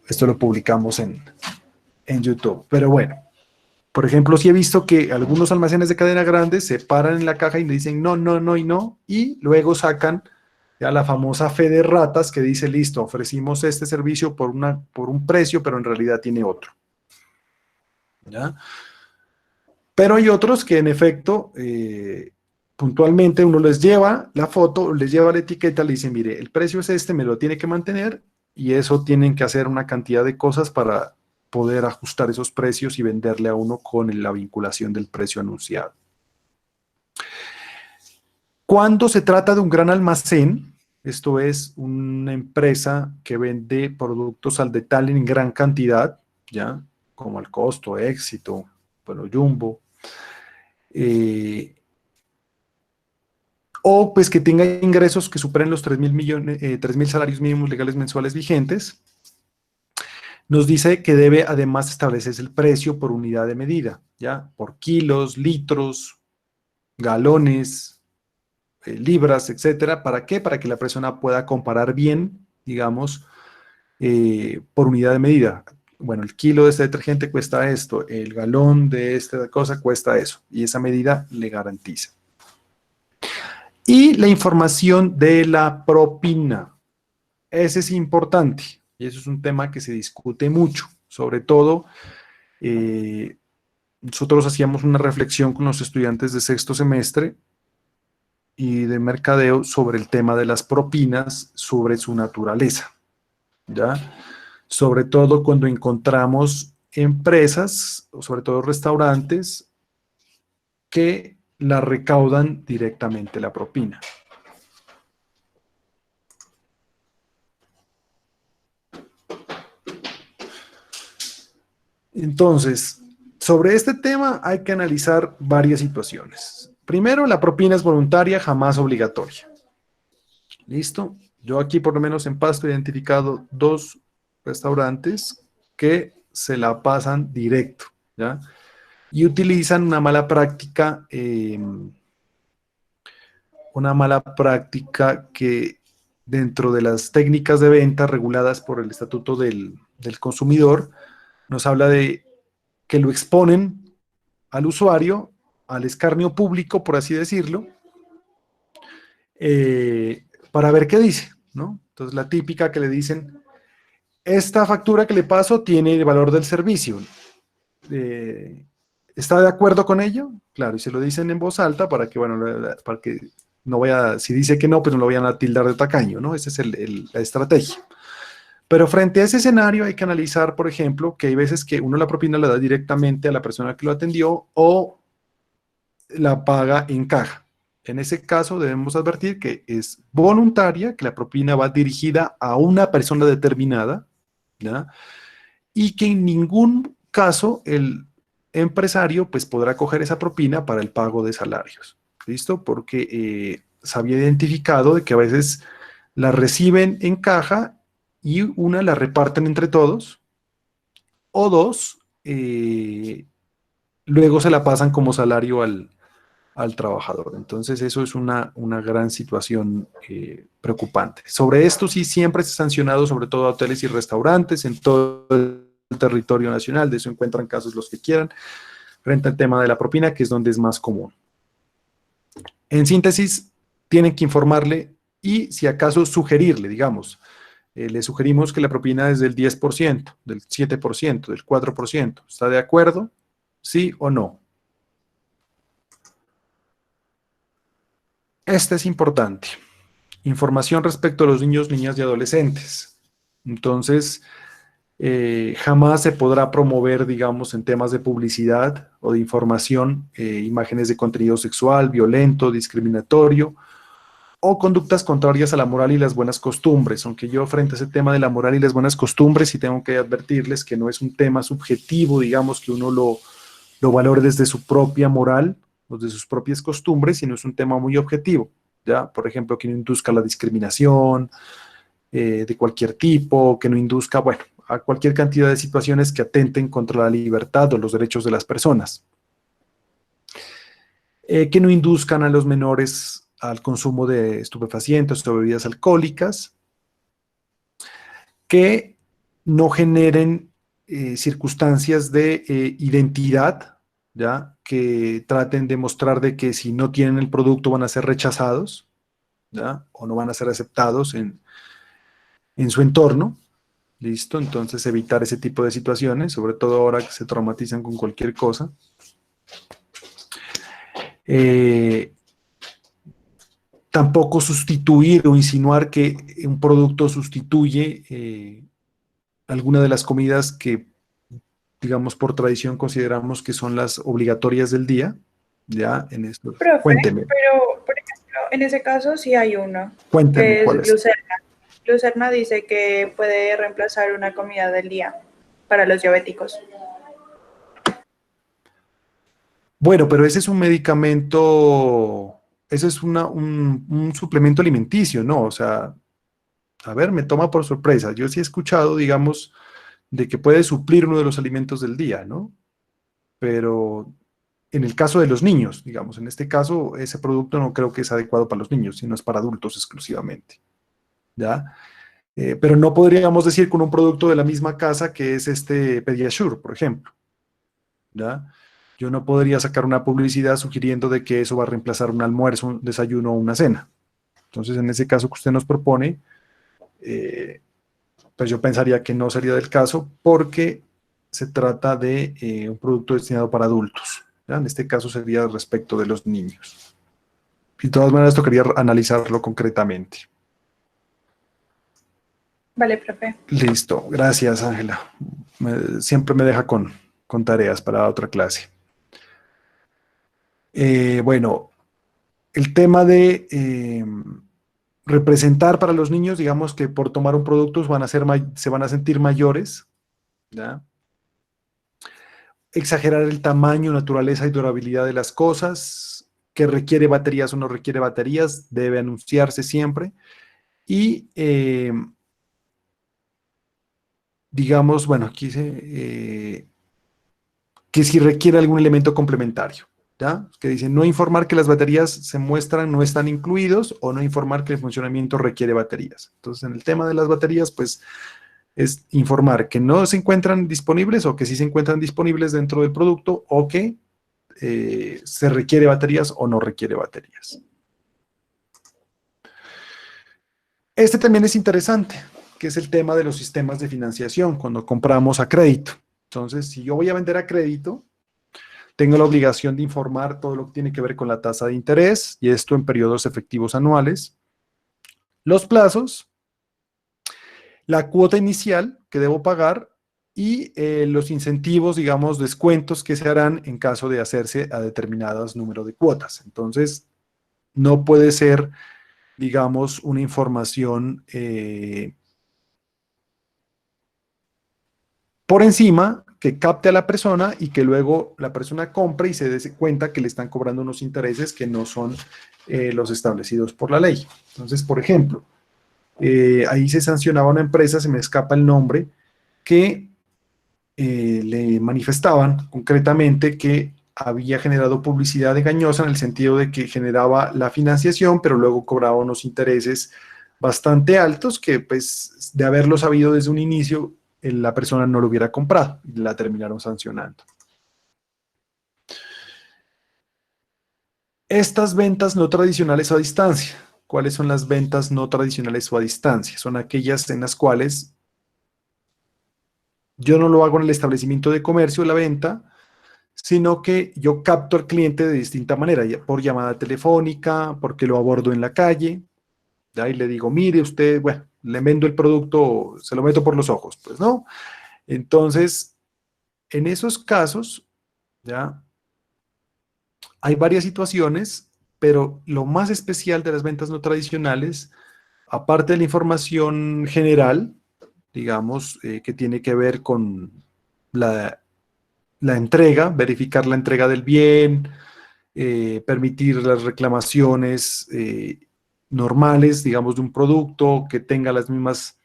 esto lo publicamos en YouTube, pero bueno. Por ejemplo, sí he visto que algunos almacenes de cadena grande se paran en la caja y le dicen no, no, no y no, y luego sacan ya la famosa fe de ratas que dice, listo, ofrecimos este servicio por un precio, pero en realidad tiene otro. ¿Ya? Pero hay otros que en efecto, puntualmente uno les lleva la foto, les lleva la etiqueta, le dicen, mire, el precio es este, me lo tiene que mantener, y eso tienen que hacer una cantidad de cosas para poder ajustar esos precios y venderle a uno con la vinculación del precio anunciado. Cuando se trata de un gran almacén, esto es una empresa que vende productos al detalle en gran cantidad, ¿ya? Como al costo, Éxito, bueno, Jumbo, o pues que tenga ingresos que superen los 3.000 salarios mínimos legales mensuales vigentes, nos dice que debe además establecerse el precio por unidad de medida, ¿ya? Por kilos, litros, galones, libras, etcétera. ¿Para qué? Para que la persona pueda comparar bien, digamos, por unidad de medida. Bueno, el kilo de este detergente cuesta esto, el galón de esta cosa cuesta eso, y esa medida le garantiza. Y la información de la propina. Ese es importante, y eso es un tema que se discute mucho, sobre todo nosotros hacíamos una reflexión con los estudiantes de sexto semestre y de mercadeo sobre el tema de las propinas, sobre su naturaleza, ¿ya? Sobre todo cuando encontramos empresas, o sobre todo restaurantes, que la recaudan directamente la propina. Entonces, sobre este tema hay que analizar varias situaciones. Primero, la propina es voluntaria, jamás obligatoria. ¿Listo? Yo aquí por lo menos en Pasto he identificado 2 restaurantes que se la pasan directo, ¿ya? Y utilizan una mala práctica que dentro de las técnicas de venta reguladas por el Estatuto del Consumidor, nos habla de que lo exponen al usuario, al escarnio público, por así decirlo, para ver qué dice, ¿no? Entonces, la típica que le dicen, esta factura que le paso tiene el valor del servicio. ¿Está de acuerdo con ello? Claro, y se lo dicen en voz alta para que, bueno, para que no vaya, si dice que no, pues no lo vayan a tildar de tacaño, ¿no? Esa es la estrategia. Pero frente a ese escenario hay que analizar, por ejemplo, que hay veces que uno la propina la da directamente a la persona que lo atendió o la paga en caja. En ese caso debemos advertir que es voluntaria, que la propina va dirigida a una persona determinada, ¿ya? Y que en ningún caso el empresario pues podrá coger esa propina para el pago de salarios. ¿Listo? Porque se había identificado de que a veces la reciben en caja y una la reparten entre todos, o 2, luego se la pasan como salario al trabajador. Entonces eso es una gran situación preocupante. Sobre esto sí siempre se ha sancionado, sobre todo a hoteles y restaurantes en todo el territorio nacional, de eso encuentran casos los que quieran, frente al tema de la propina, que es donde es más común. En síntesis, tienen que informarle y si acaso sugerirle, digamos, le sugerimos que la propina es del 10%, del 7%, del 4%. ¿Está de acuerdo? ¿Sí o no? Esta es importante. Información respecto a los niños, niñas y adolescentes. Entonces, jamás se podrá promover, digamos, en temas de publicidad o de información, imágenes de contenido sexual, violento, discriminatorio o conductas contrarias a la moral y las buenas costumbres. Aunque yo frente a ese tema de la moral y las buenas costumbres sí tengo que advertirles que no es un tema subjetivo, digamos, que uno lo valore desde su propia moral o de sus propias costumbres, sino es un tema muy objetivo. ¿Ya? Por ejemplo, que no induzca la discriminación de cualquier tipo, que no induzca, bueno, a cualquier cantidad de situaciones que atenten contra la libertad o los derechos de las personas. Que no induzcan a los menores al consumo de estupefacientes o bebidas alcohólicas, que no generen circunstancias de identidad, ¿ya? Que traten de mostrar de que si no tienen el producto van a ser rechazados, ¿ya? O no van a ser aceptados en su entorno. ¿Listo? Entonces evitar ese tipo de situaciones, sobre todo ahora que se traumatizan con cualquier cosa. Tampoco sustituir o insinuar que un producto sustituye alguna de las comidas que, digamos, por tradición consideramos que son las obligatorias del día. Ya, en esto. Profe, Cuénteme. pero por ejemplo, en ese caso sí hay uno, Cuénteme que cuál es es. Lucerna. Lucerna dice que puede reemplazar una comida del día para los diabéticos. Bueno, pero ese es un medicamento, ese es un suplemento alimenticio, ¿no? O sea, a ver, me toma por sorpresa. Yo sí he escuchado, digamos, de que puede suplir uno de los alimentos del día, ¿no? Pero en el caso de los niños, digamos, en este caso, ese producto no creo que es adecuado para los niños, sino es para adultos exclusivamente, ¿ya? Pero no podríamos decir con un producto de la misma casa que es este Pediasure, por ejemplo, ¿ya? Yo no podría sacar una publicidad sugiriendo de que eso va a reemplazar un almuerzo, un desayuno o una cena. Entonces, en ese caso que usted nos propone, pues yo pensaría que no sería del caso porque se trata de un producto destinado para adultos. ¿Ya? En este caso sería respecto de los niños. Y de todas maneras, tocaría analizarlo concretamente. Vale, profe. Listo, gracias Ángela. Siempre me deja con tareas para otra clase. Bueno, el tema de representar para los niños, digamos que por tomar un producto se van a sentir mayores, ¿ya? Exagerar el tamaño, naturaleza y durabilidad de las cosas, que requiere baterías o no requiere baterías, debe anunciarse siempre. Y digamos, bueno, aquí dice que si requiere algún elemento complementario, ¿ya? Que dice no informar que las baterías se muestran, no están incluidos, o no informar que el funcionamiento requiere baterías. Entonces, en el tema de las baterías, pues es informar que no se encuentran disponibles o que sí se encuentran disponibles dentro del producto o que se requiere baterías o no requiere baterías. Este también es interesante, que es el tema de los sistemas de financiación cuando compramos a crédito. Entonces, si yo voy a vender a crédito, tengo la obligación de informar todo lo que tiene que ver con la tasa de interés, y esto en periodos efectivos anuales, los plazos, la cuota inicial que debo pagar y los incentivos, digamos, descuentos que se harán en caso de hacerse a determinados número de cuotas. Entonces, no puede ser, digamos, una información por encima que capte a la persona y que luego la persona compre y se dé cuenta que le están cobrando unos intereses que no son los establecidos por la ley. Entonces, por ejemplo, ahí se sancionaba a una empresa, se me escapa el nombre, que le manifestaban concretamente que había generado publicidad engañosa en el sentido de que generaba la financiación, pero luego cobraba unos intereses bastante altos que, pues, de haberlo sabido desde un inicio, la persona no lo hubiera comprado y la terminaron sancionando. Estas ventas no tradicionales o a distancia. ¿Cuáles son las ventas no tradicionales o a distancia? Son aquellas en las cuales yo no lo hago en el establecimiento de comercio, la venta, sino que yo capto al cliente de distinta manera, por llamada telefónica, porque lo abordo en la calle, ¿ya? Y le digo, mire usted, bueno, le vendo el producto, se lo meto por los ojos, pues no. Entonces, en esos casos, ¿ya? Hay varias situaciones, pero lo más especial de las ventas no tradicionales, aparte de la información general, digamos, que tiene que ver con la entrega, verificar la entrega del bien, permitir las reclamaciones normales, digamos, de un producto, que tenga las mismas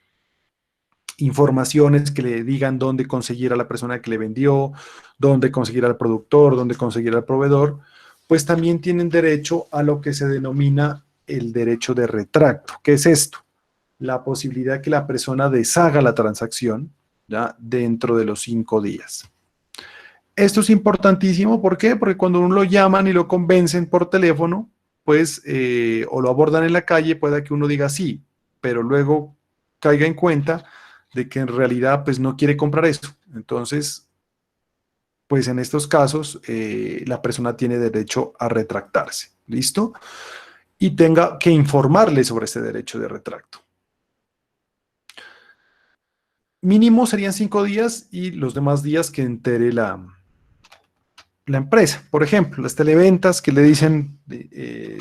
informaciones que le digan dónde conseguir a la persona que le vendió, dónde conseguir al productor, dónde conseguir al proveedor, pues también tienen derecho a lo que se denomina el derecho de retracto. ¿Qué es esto? La posibilidad que la persona deshaga la transacción, ¿ya? Dentro de los 5 días. Esto es importantísimo, ¿por qué? Porque cuando uno lo llaman y lo convencen por teléfono, pues, o lo abordan en la calle, puede que uno diga sí, pero luego caiga en cuenta de que en realidad, pues, no quiere comprar esto. Entonces, pues, en estos casos, la persona tiene derecho a retractarse, ¿listo? Y tenga que informarle sobre este derecho de retracto. Mínimo serían 5 días y los demás días que entere la empresa. Por ejemplo, las televentas que le dicen,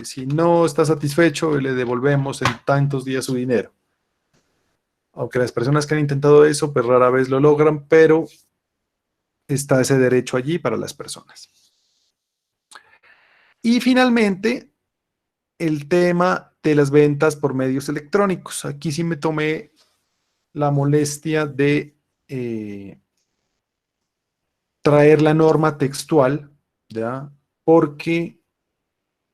si no está satisfecho, le devolvemos en tantos días su dinero. Aunque las personas que han intentado eso, pues rara vez lo logran, pero está ese derecho allí para las personas. Y finalmente, el tema de las ventas por medios electrónicos. Aquí sí me tomé la molestia de traer la norma textual, ¿ya? Porque,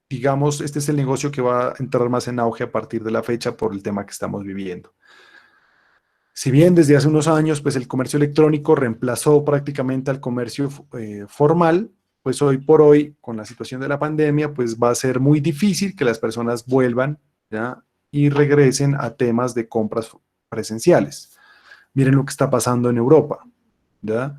digamos, este es el negocio que va a entrar más en auge a partir de la fecha por el tema que estamos viviendo. Si bien desde hace unos años, pues el comercio electrónico reemplazó prácticamente al comercio formal, pues hoy por hoy, con la situación de la pandemia, pues va a ser muy difícil que las personas vuelvan, ¿ya? Y regresen a temas de compras presenciales. Miren lo que está pasando en Europa, ¿ya?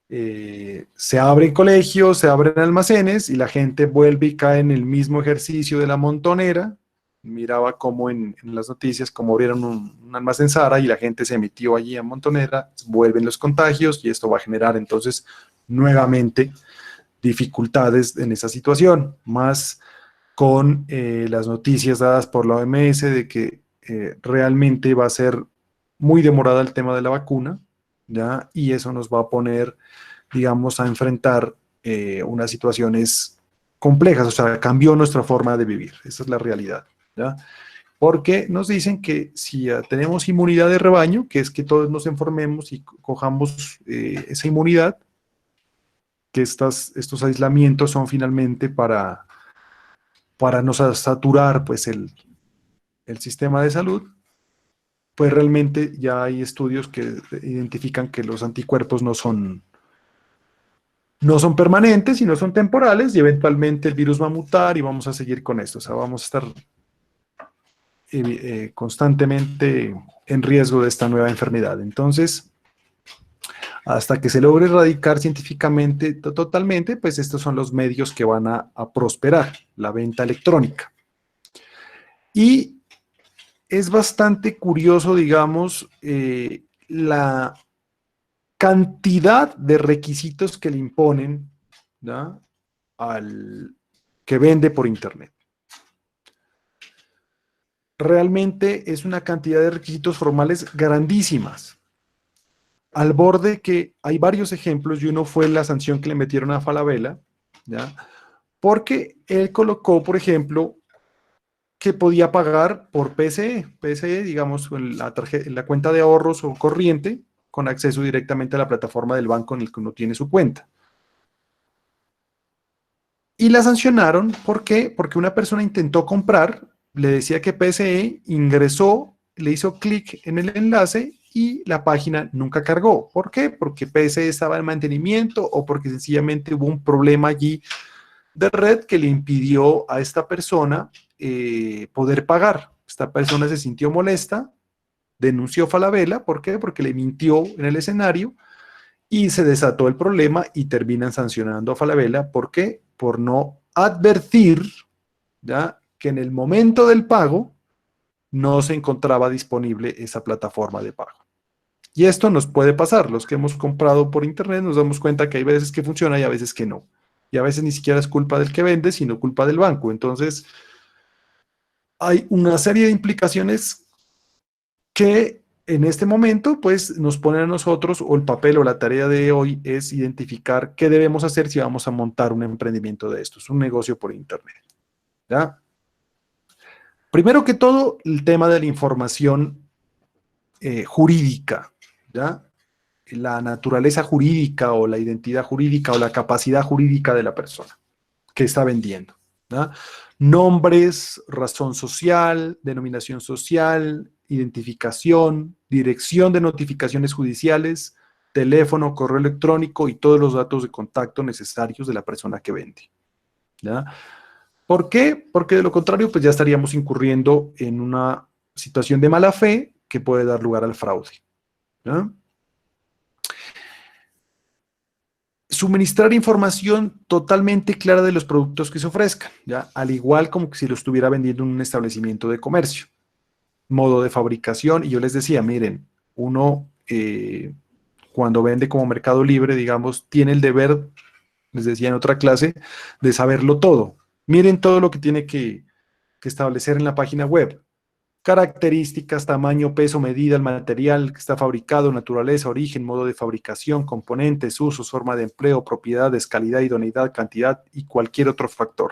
Se abren colegios, se abren almacenes y la gente vuelve y cae en el mismo ejercicio de la montonera. Miraba como en las noticias, como abrieron un almacén Zara y la gente se metió allí a montonera, vuelven los contagios y esto va a generar entonces nuevamente dificultades en esa situación, más con las noticias dadas por la OMS de que realmente va a ser muy demorada el tema de la vacuna, ¿ya? Y eso nos va a poner, digamos, a enfrentar unas situaciones complejas, o sea, cambió nuestra forma de vivir, esa es la realidad, ¿ya? Porque nos dicen que si tenemos inmunidad de rebaño, que es que todos nos enfermemos y cojamos esa inmunidad, que estos aislamientos son finalmente para no saturar pues el sistema de salud, pues realmente ya hay estudios que identifican que los anticuerpos no son permanentes, sino son temporales y eventualmente el virus va a mutar y vamos a seguir con esto. O sea, vamos a estar constantemente en riesgo de esta nueva enfermedad. Entonces, hasta que se logre erradicar científicamente totalmente, pues estos son los medios que van a prosperar, la venta electrónica. Y es bastante curioso, digamos, la cantidad de requisitos que le imponen, ¿no?, al que vende por Internet. Realmente es una cantidad de requisitos formales grandísimas, al borde que hay varios ejemplos y uno fue la sanción que le metieron a Falabella, ¿ya? Porque él colocó, por ejemplo, que podía pagar por PSE, digamos, en la cuenta de ahorros o corriente, con acceso directamente a la plataforma del banco en el que uno tiene su cuenta. Y la sancionaron, ¿por qué? Porque una persona intentó comprar, le decía que PSE, ingresó, le hizo clic en el enlace y la página nunca cargó. ¿Por qué? Porque PSE estaba en mantenimiento o porque sencillamente hubo un problema allí de red que le impidió a esta persona poder pagar. Esta persona se sintió molesta, denunció Falabella, ¿por qué? Porque le mintió en el escenario y se desató el problema y terminan sancionando a Falabella. ¿Por qué? Por no advertir, ¿ya?, que en el momento del pago no se encontraba disponible esa plataforma de pago. Y esto nos puede pasar. Los que hemos comprado por internet nos damos cuenta que hay veces que funciona y a veces que no. Y a veces ni siquiera es culpa del que vende, sino culpa del banco. Entonces, hay una serie de implicaciones que en este momento, pues, nos ponen a nosotros, o el papel o la tarea de hoy es identificar qué debemos hacer si vamos a montar un emprendimiento de estos, un negocio por internet. ¿Ya? Primero que todo, el tema de la información jurídica, ¿ya? La naturaleza jurídica o la identidad jurídica o la capacidad jurídica de la persona que está vendiendo, ¿ya? Nombres, razón social, denominación social, identificación, dirección de notificaciones judiciales, teléfono, correo electrónico y todos los datos de contacto necesarios de la persona que vende, ¿ya? ¿Por qué? Porque de lo contrario, pues ya estaríamos incurriendo en una situación de mala fe que puede dar lugar al fraude, ¿ya? Suministrar información totalmente clara de los productos que se ofrezcan, ¿ya? Al igual como que si lo estuviera vendiendo en un establecimiento de comercio. Modo de fabricación, y yo les decía, miren, uno cuando vende como Mercado Libre, digamos, tiene el deber, les decía en otra clase, de saberlo todo. Miren todo lo que tiene que establecer en la página web. Características, tamaño, peso, medida, el material que está fabricado, naturaleza, origen, modo de fabricación, componentes, usos, forma de empleo, propiedades, calidad, idoneidad, cantidad y cualquier otro factor.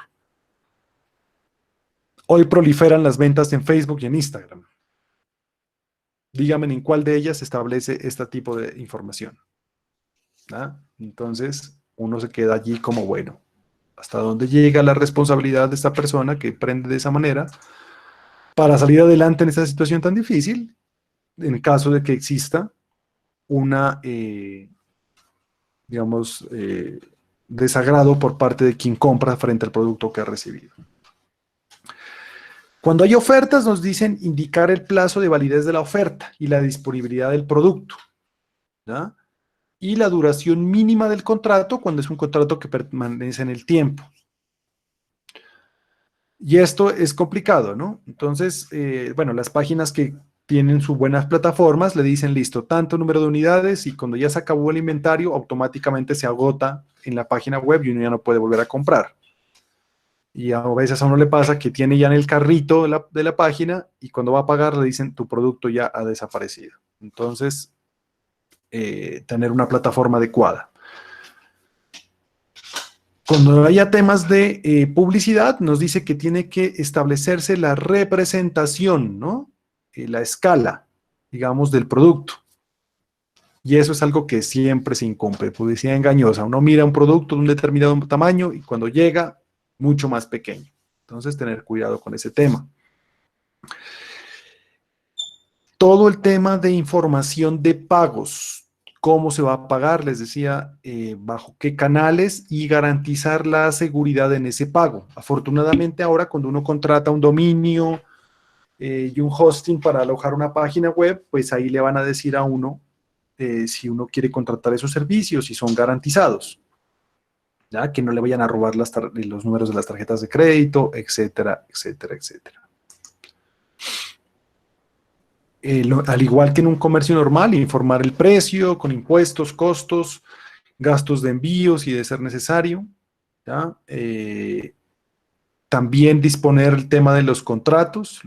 Hoy proliferan las ventas en Facebook y en Instagram. Díganme en cuál de ellas se establece este tipo de información, ¿ah? Entonces, uno se queda allí como, bueno, ¿hasta dónde llega la responsabilidad de esta persona que emprende de esa manera para salir adelante en esta situación tan difícil, en el caso de que exista una, digamos, desagrado por parte de quien compra frente al producto que ha recibido? Cuando hay ofertas, nos dicen indicar el plazo de validez de la oferta y la disponibilidad del producto, ¿ya? Y la duración mínima del contrato cuando es un contrato que permanece en el tiempo. Y esto es complicado, ¿no? Entonces, bueno, las páginas que tienen sus buenas plataformas le dicen, listo, tanto número de unidades, y cuando ya se acabó el inventario, automáticamente se agota en la página web y uno ya no puede volver a comprar. Y a veces a uno le pasa que tiene ya en el carrito de la página y cuando va a pagar le dicen, tu producto ya ha desaparecido. Entonces, tener una plataforma adecuada. Cuando haya temas de publicidad, nos dice que tiene que establecerse la representación, ¿no? La escala, digamos, del producto. Y eso es algo que siempre se incumple, publicidad engañosa. Uno mira un producto de un determinado tamaño y cuando llega, mucho más pequeño. Entonces, tener cuidado con ese tema. Todo el tema de información de pagos. Cómo se va a pagar, les decía, bajo qué canales y garantizar la seguridad en ese pago. Afortunadamente ahora cuando uno contrata un dominio y un hosting para alojar una página web, pues ahí le van a decir a uno si uno quiere contratar esos servicios, si son garantizados, ¿ya? Que no le vayan a robar los números de las tarjetas de crédito, etcétera, etcétera, etcétera. Al igual que en un comercio normal, informar el precio con impuestos, costos, gastos de envíos y de ser necesario, ¿ya? También disponer el tema de los contratos,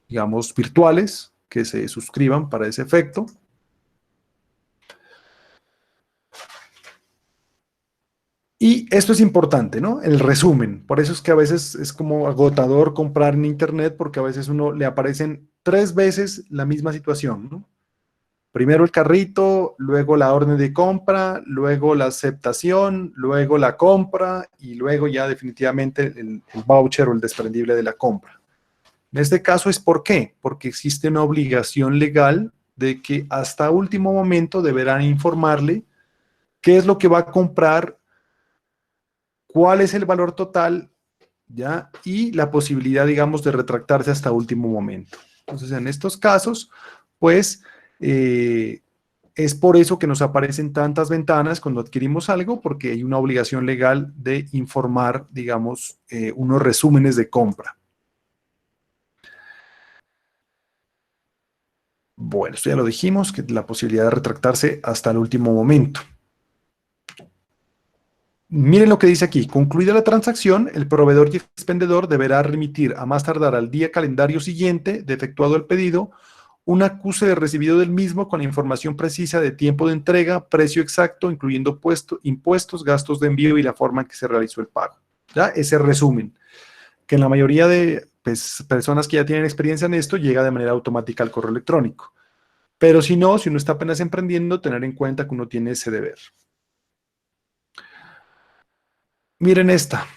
digamos, virtuales que se suscriban para ese efecto. Y esto es importante, ¿no? El resumen. Por eso es que a veces es como agotador comprar en internet porque a veces uno le aparecen 3 veces la misma situación, ¿no? Primero el carrito, luego la orden de compra, luego la aceptación, luego la compra y luego ya definitivamente el voucher o el desprendible de la compra. En este caso es ¿por qué? Porque existe una obligación legal de que hasta último momento deberán informarle qué es lo que va a comprar, cuál es el valor total, ¿ya? Y la posibilidad, digamos, de retractarse hasta último momento. Entonces, en estos casos, pues, es por eso que nos aparecen tantas ventanas cuando adquirimos algo, porque hay una obligación legal de informar, digamos, unos resúmenes de compra. Bueno, esto ya lo dijimos, que la posibilidad de retractarse hasta el último momento. Miren lo que dice aquí. Concluida la transacción, el proveedor y expendedor deberá remitir a más tardar al día calendario siguiente de efectuado el pedido un acuse de recibido del mismo con la información precisa de tiempo de entrega, precio exacto, incluyendo impuestos, gastos de envío y la forma en que se realizó el pago. ¿Ya? Ese resumen, que en la mayoría de personas que ya tienen experiencia en esto, llega de manera automática al correo electrónico. Pero si no, si uno está apenas emprendiendo, tener en cuenta que uno tiene ese deber. Miren esta.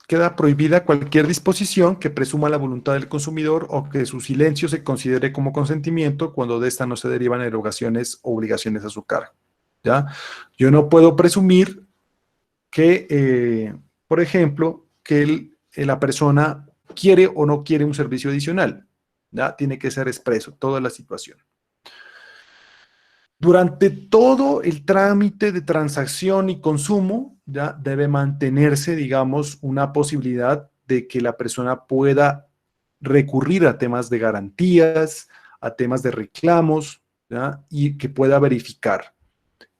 Queda prohibida cualquier disposición que presuma la voluntad del consumidor o que su silencio se considere como consentimiento cuando de esta no se derivan erogaciones o obligaciones a su cargo. ¿Ya? Yo no puedo presumir que, por ejemplo, que la persona quiere o no quiere un servicio adicional. ¿Ya? Tiene que ser expreso toda la situación. Durante todo el trámite de transacción y consumo, ya debe mantenerse, digamos, una posibilidad de que la persona pueda recurrir a temas de garantías, a temas de reclamos, ¿ya? Y que pueda verificar.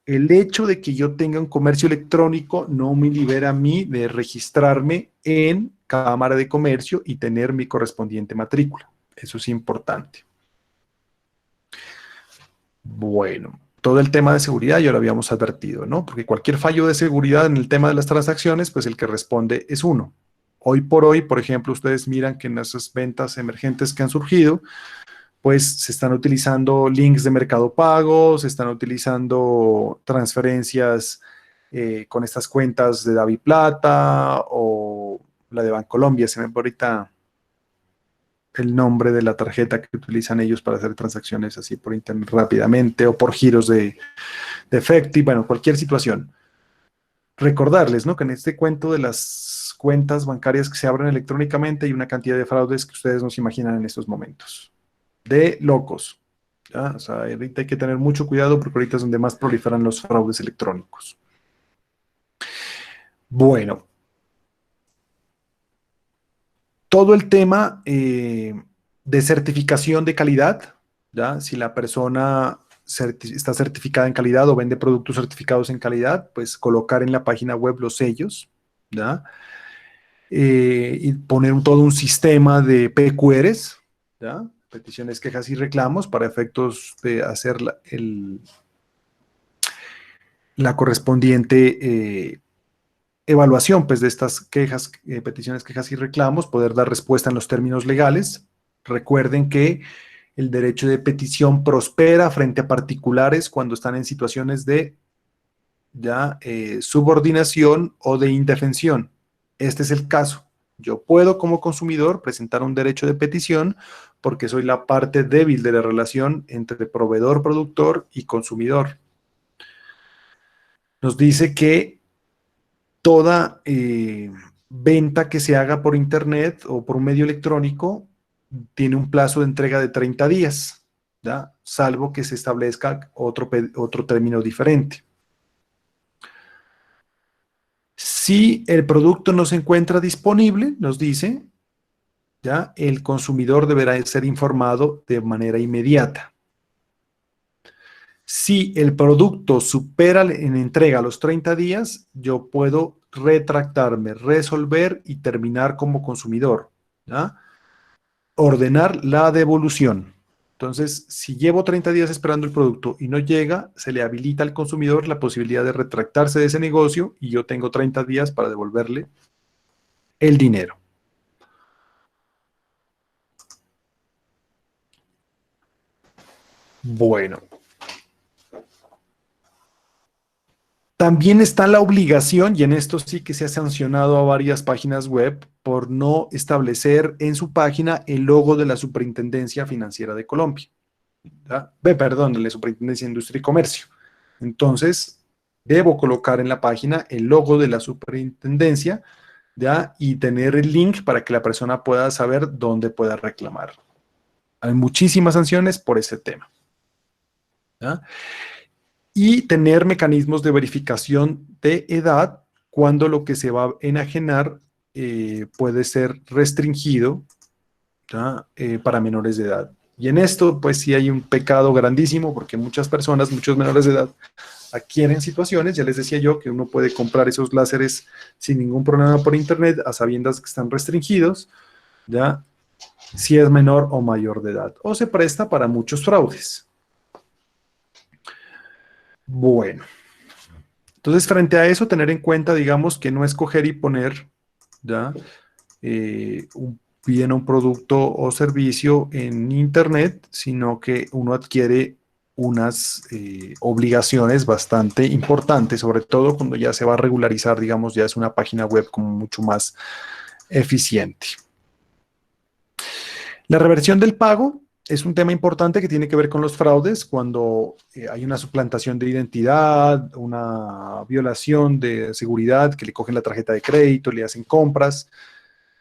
El hecho de que yo tenga un comercio electrónico no me libera a mí de registrarme en Cámara de Comercio y tener mi correspondiente matrícula. Eso es importante. Bueno, todo el tema de seguridad ya lo habíamos advertido, ¿no? Porque cualquier fallo de seguridad en el tema de las transacciones, pues el que responde es uno. Hoy por hoy, por ejemplo, ustedes miran que en esas ventas emergentes que han surgido, pues se están utilizando links de Mercado Pago, se están utilizando transferencias con estas cuentas de DaviPlata o la de Bancolombia, se me ve ahorita el nombre de la tarjeta que utilizan ellos para hacer transacciones así por internet rápidamente o por giros de Efecti, bueno, cualquier situación. Recordarles, ¿no? Que en este cuento de las cuentas bancarias que se abren electrónicamente hay una cantidad de fraudes que ustedes no se imaginan en estos momentos. De locos. ¿Ya? O sea, ahorita hay que tener mucho cuidado porque ahorita es donde más proliferan los fraudes electrónicos. Bueno. Todo el tema de certificación de calidad, ¿ya? Si la persona está certificada en calidad o vende productos certificados en calidad, pues colocar en la página web los sellos, ¿ya? Y poner todo un sistema de PQRs, ¿ya? Peticiones, quejas y reclamos para efectos de hacer la correspondiente evaluación pues, de estas quejas, peticiones, quejas y reclamos, poder dar respuesta en los términos legales. Recuerden que el derecho de petición prospera frente a particulares cuando están en situaciones de subordinación o de indefensión. Este es el caso. Yo puedo como consumidor presentar un derecho de petición porque soy la parte débil de la relación entre proveedor, productor y consumidor. Nos dice que toda venta que se haga por internet o por un medio electrónico tiene un plazo de entrega de 30 días, ¿ya? Salvo que se establezca otro término diferente. Si el producto no se encuentra disponible, nos dice, ¿ya? El consumidor deberá ser informado de manera inmediata. Si el producto supera en entrega los 30 días, yo puedo retractarme, resolver y terminar como consumidor, ¿ya? Ordenar la devolución. Entonces, si llevo 30 días esperando el producto y no llega, se le habilita al consumidor la posibilidad de retractarse de ese negocio y yo tengo 30 días para devolverle el dinero. Bueno. También está la obligación, y en esto sí que se ha sancionado a varias páginas web por no establecer en su página el logo de la Superintendencia Financiera de Colombia. Perdón, de la Superintendencia de Industria y Comercio. Entonces, debo colocar en la página el logo de la Superintendencia, ¿ya? Y tener el link para que la persona pueda saber dónde pueda reclamar. Hay muchísimas sanciones por ese tema, ¿ya? Y tener mecanismos de verificación de edad cuando lo que se va a enajenar puede ser restringido, ¿ya? Para menores de edad. Y en esto, pues sí hay un pecado grandísimo porque muchas personas, muchos menores de edad, adquieren situaciones, ya les decía yo, que uno puede comprar esos láseres sin ningún problema por internet, a sabiendas que están restringidos, ¿ya? Si es menor o mayor de edad, o se presta para muchos fraudes. Bueno, entonces frente a eso, tener en cuenta, digamos, que no escoger y poner, ¿ya? Un bien, un producto o servicio en internet, sino que uno adquiere unas obligaciones bastante importantes, sobre todo cuando ya se va a regularizar, digamos, ya es una página web como mucho más eficiente. La reversión del pago es un tema importante que tiene que ver con los fraudes, cuando hay una suplantación de identidad, una violación de seguridad, que le cogen la tarjeta de crédito, le hacen compras.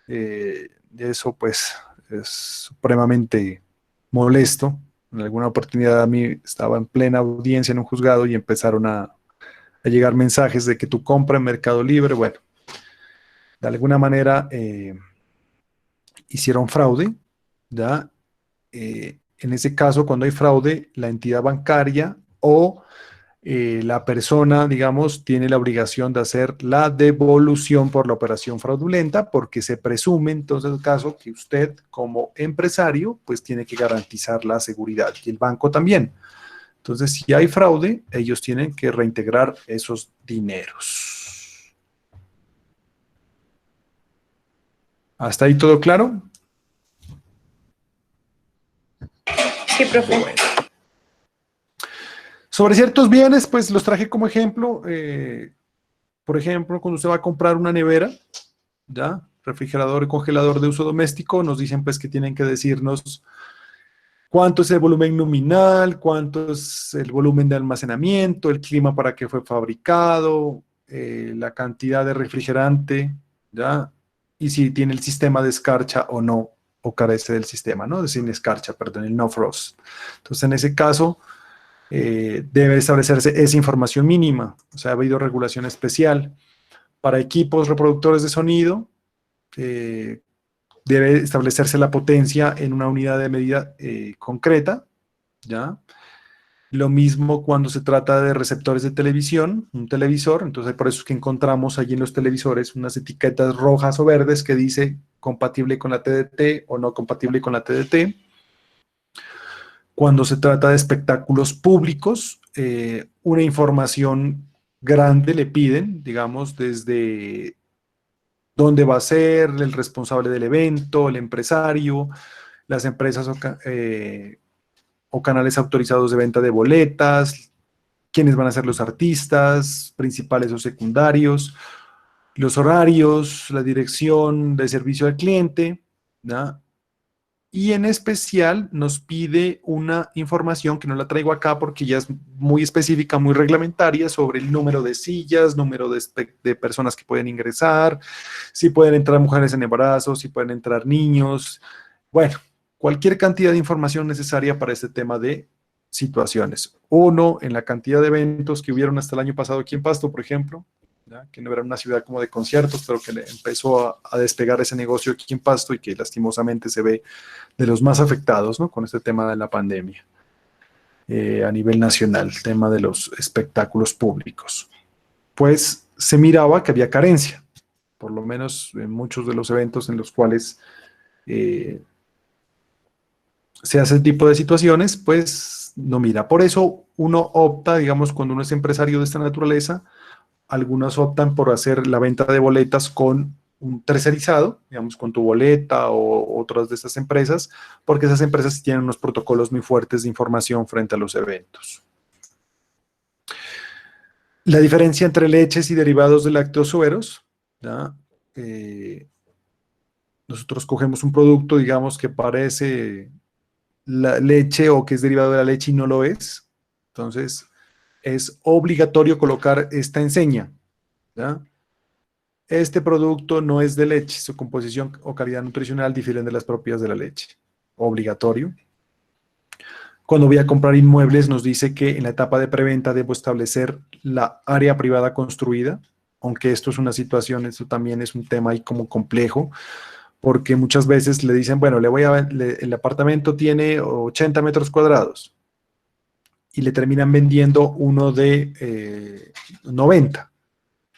Eso pues es supremamente molesto. En alguna oportunidad a mí estaba en plena audiencia en un juzgado y empezaron a llegar mensajes de que tu compra en Mercado Libre, bueno, de alguna manera hicieron fraude, ¿ya? En ese caso, cuando hay fraude, la entidad bancaria o la persona, digamos, tiene la obligación de hacer la devolución por la operación fraudulenta, porque se presume, entonces, en el caso que usted, como empresario, pues tiene que garantizar la seguridad y el banco también. Entonces, si hay fraude, ellos tienen que reintegrar esos dineros. ¿Hasta ahí todo claro? Sí, profe. Bueno. Sobre ciertos bienes, pues los traje como ejemplo. Por ejemplo, cuando usted va a comprar una nevera, ¿ya? Refrigerador y congelador de uso doméstico, nos dicen pues que tienen que decirnos cuánto es el volumen nominal, cuánto es el volumen de almacenamiento, el clima para que fue fabricado, la cantidad de refrigerante, ¿ya? Y si tiene el sistema de escarcha o no, o carece del sistema, ¿no? Sin escarcha, perdón, el no frost. Entonces, en ese caso, debe establecerse esa información mínima, o sea, ha habido regulación especial. Para equipos reproductores de sonido, debe establecerse la potencia en una unidad de medida concreta, ¿ya? Lo mismo cuando se trata de receptores de televisión, un televisor, entonces por eso es que encontramos allí en los televisores unas etiquetas rojas o verdes que dice compatible con la TDT o no compatible con la TDT. Cuando se trata de espectáculos públicos, una información grande le piden, digamos, desde dónde va a ser, el responsable del evento, el empresario, las empresas o canales autorizados de venta de boletas, quiénes van a ser los artistas, principales o secundarios, los horarios, la dirección de servicio al cliente, ¿no? Y en especial nos pide una información que no la traigo acá porque ya es muy específica, muy reglamentaria, sobre el número de sillas, número de personas que pueden ingresar, si pueden entrar mujeres en embarazo, si pueden entrar niños. Bueno, cualquier cantidad de información necesaria para este tema de situaciones. Uno, en la cantidad de eventos que hubieron hasta el año pasado aquí en Pasto, por ejemplo, ¿ya? Que no era una ciudad como de conciertos, pero que empezó a despegar ese negocio aquí en Pasto y que lastimosamente se ve de los más afectados, ¿no? Con este tema de la pandemia a nivel nacional, el tema de los espectáculos públicos. Pues se miraba que había carencia, por lo menos en muchos de los eventos en los cuales se hace el tipo de situaciones, pues no mira. Por eso uno opta, digamos, cuando uno es empresario de esta naturaleza, algunos optan por hacer la venta de boletas con un tercerizado, digamos, con tu boleta o otras de estas empresas, porque esas empresas tienen unos protocolos muy fuertes de información frente a los eventos. La diferencia entre leches y derivados de lácteos sueros, ¿ya? Nosotros cogemos un producto, digamos, que parece la leche o que es derivado de la leche y no lo es. Entonces, es obligatorio colocar esta enseña, ¿ya? este producto no es de leche, su composición o calidad nutricional difieren de las propias de la leche. Obligatorio. Cuando voy a comprar inmuebles nos dice que en la etapa de preventa debo establecer la área privada construida, aunque esto es una situación, esto también es un tema ahí como complejo, porque muchas veces le dicen, bueno, el apartamento tiene 80 metros cuadrados y le terminan vendiendo uno de 90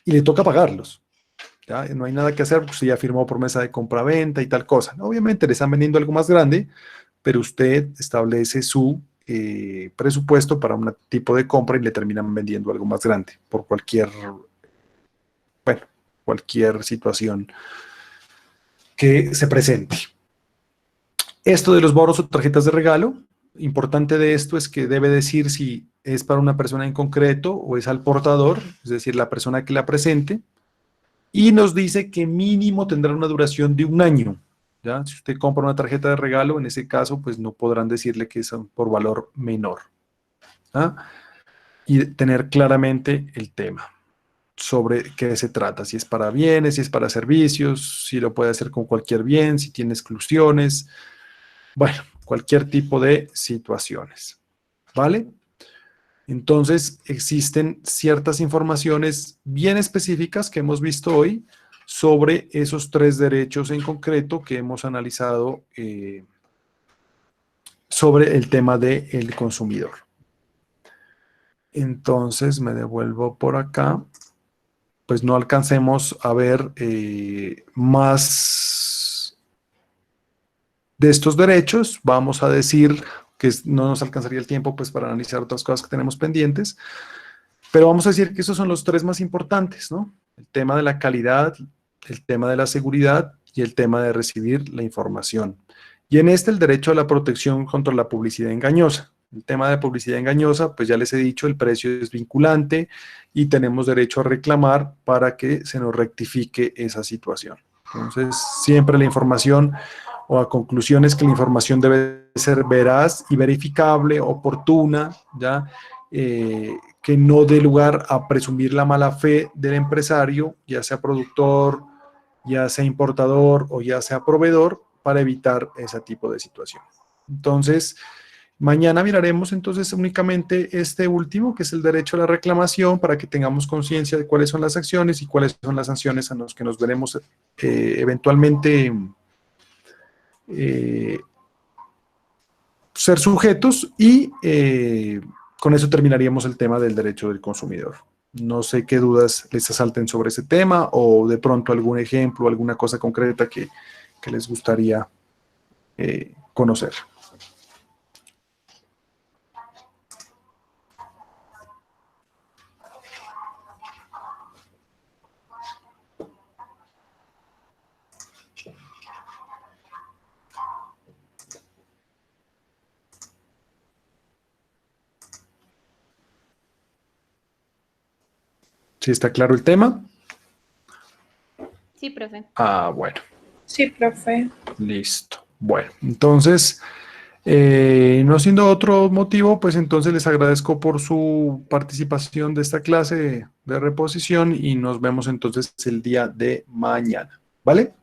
y le toca pagarlos. ¿Ya? No hay nada que hacer porque usted ya firmó promesa de compra-venta y tal cosa. Obviamente le están vendiendo algo más grande, pero usted establece su presupuesto para un tipo de compra y le terminan vendiendo algo más grande por cualquier situación que se presente. Esto de los bonos o tarjetas de regalo, importante de esto es que debe decir si es para una persona en concreto o es al portador, es decir, la persona que la presente, y nos dice que mínimo tendrá una duración de 1 año. ¿Ya? Si usted compra una tarjeta de regalo, en ese caso, pues no podrán decirle que es por valor menor. ¿Ah? Y tener claramente el tema sobre qué se trata, si es para bienes, si es para servicios, si lo puede hacer con cualquier bien, si tiene exclusiones, bueno, cualquier tipo de situaciones. ¿Vale? Entonces, existen ciertas informaciones bien específicas que hemos visto hoy sobre esos 3 derechos en concreto que hemos analizado sobre el tema del consumidor. Entonces, me devuelvo por acá. Pues no alcancemos a ver más de estos derechos. Vamos a decir que no nos alcanzaría el tiempo pues, para analizar otras cosas que tenemos pendientes, pero vamos a decir que esos son los 3 más importantes, ¿no? El tema de la calidad, el tema de la seguridad y el tema de recibir la información. Y en el derecho a la protección contra la publicidad engañosa. El tema de publicidad engañosa, pues ya les he dicho, el precio es vinculante y tenemos derecho a reclamar para que se nos rectifique esa situación. Entonces, siempre la información o a conclusiones que la información debe ser veraz y verificable, oportuna, ¿ya? Que no dé lugar a presumir la mala fe del empresario, ya sea productor, ya sea importador o ya sea proveedor, para evitar ese tipo de situación. Entonces, mañana miraremos entonces únicamente este último, que es el derecho a la reclamación, para que tengamos conciencia de cuáles son las acciones y cuáles son las sanciones a las que nos veremos eventualmente ser sujetos y con eso terminaríamos el tema del derecho del consumidor. No sé qué dudas les asalten sobre ese tema o de pronto algún ejemplo, alguna cosa concreta que les gustaría conocer. ¿Sí está claro el tema? Sí, profe. Ah, bueno. Sí, profe. Listo. Bueno, entonces, no siendo otro motivo, pues entonces les agradezco por su participación de esta clase de reposición y nos vemos entonces el día de mañana, ¿vale?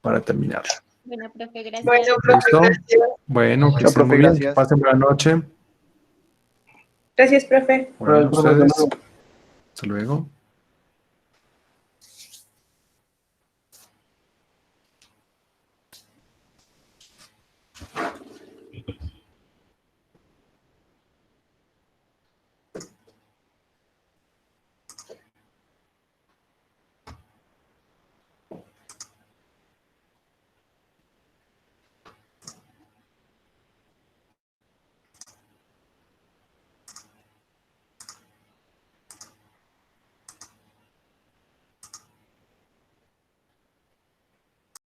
Para terminar. Bueno, profe, gracias. Bueno, profe, ¿Listo? gracias. Bueno, que Chao, estén profe, muy bien, que gracias. pasen buena noche. Gracias, profe. Bueno, Nos vemos de ustedes. nuevo. Hasta luego.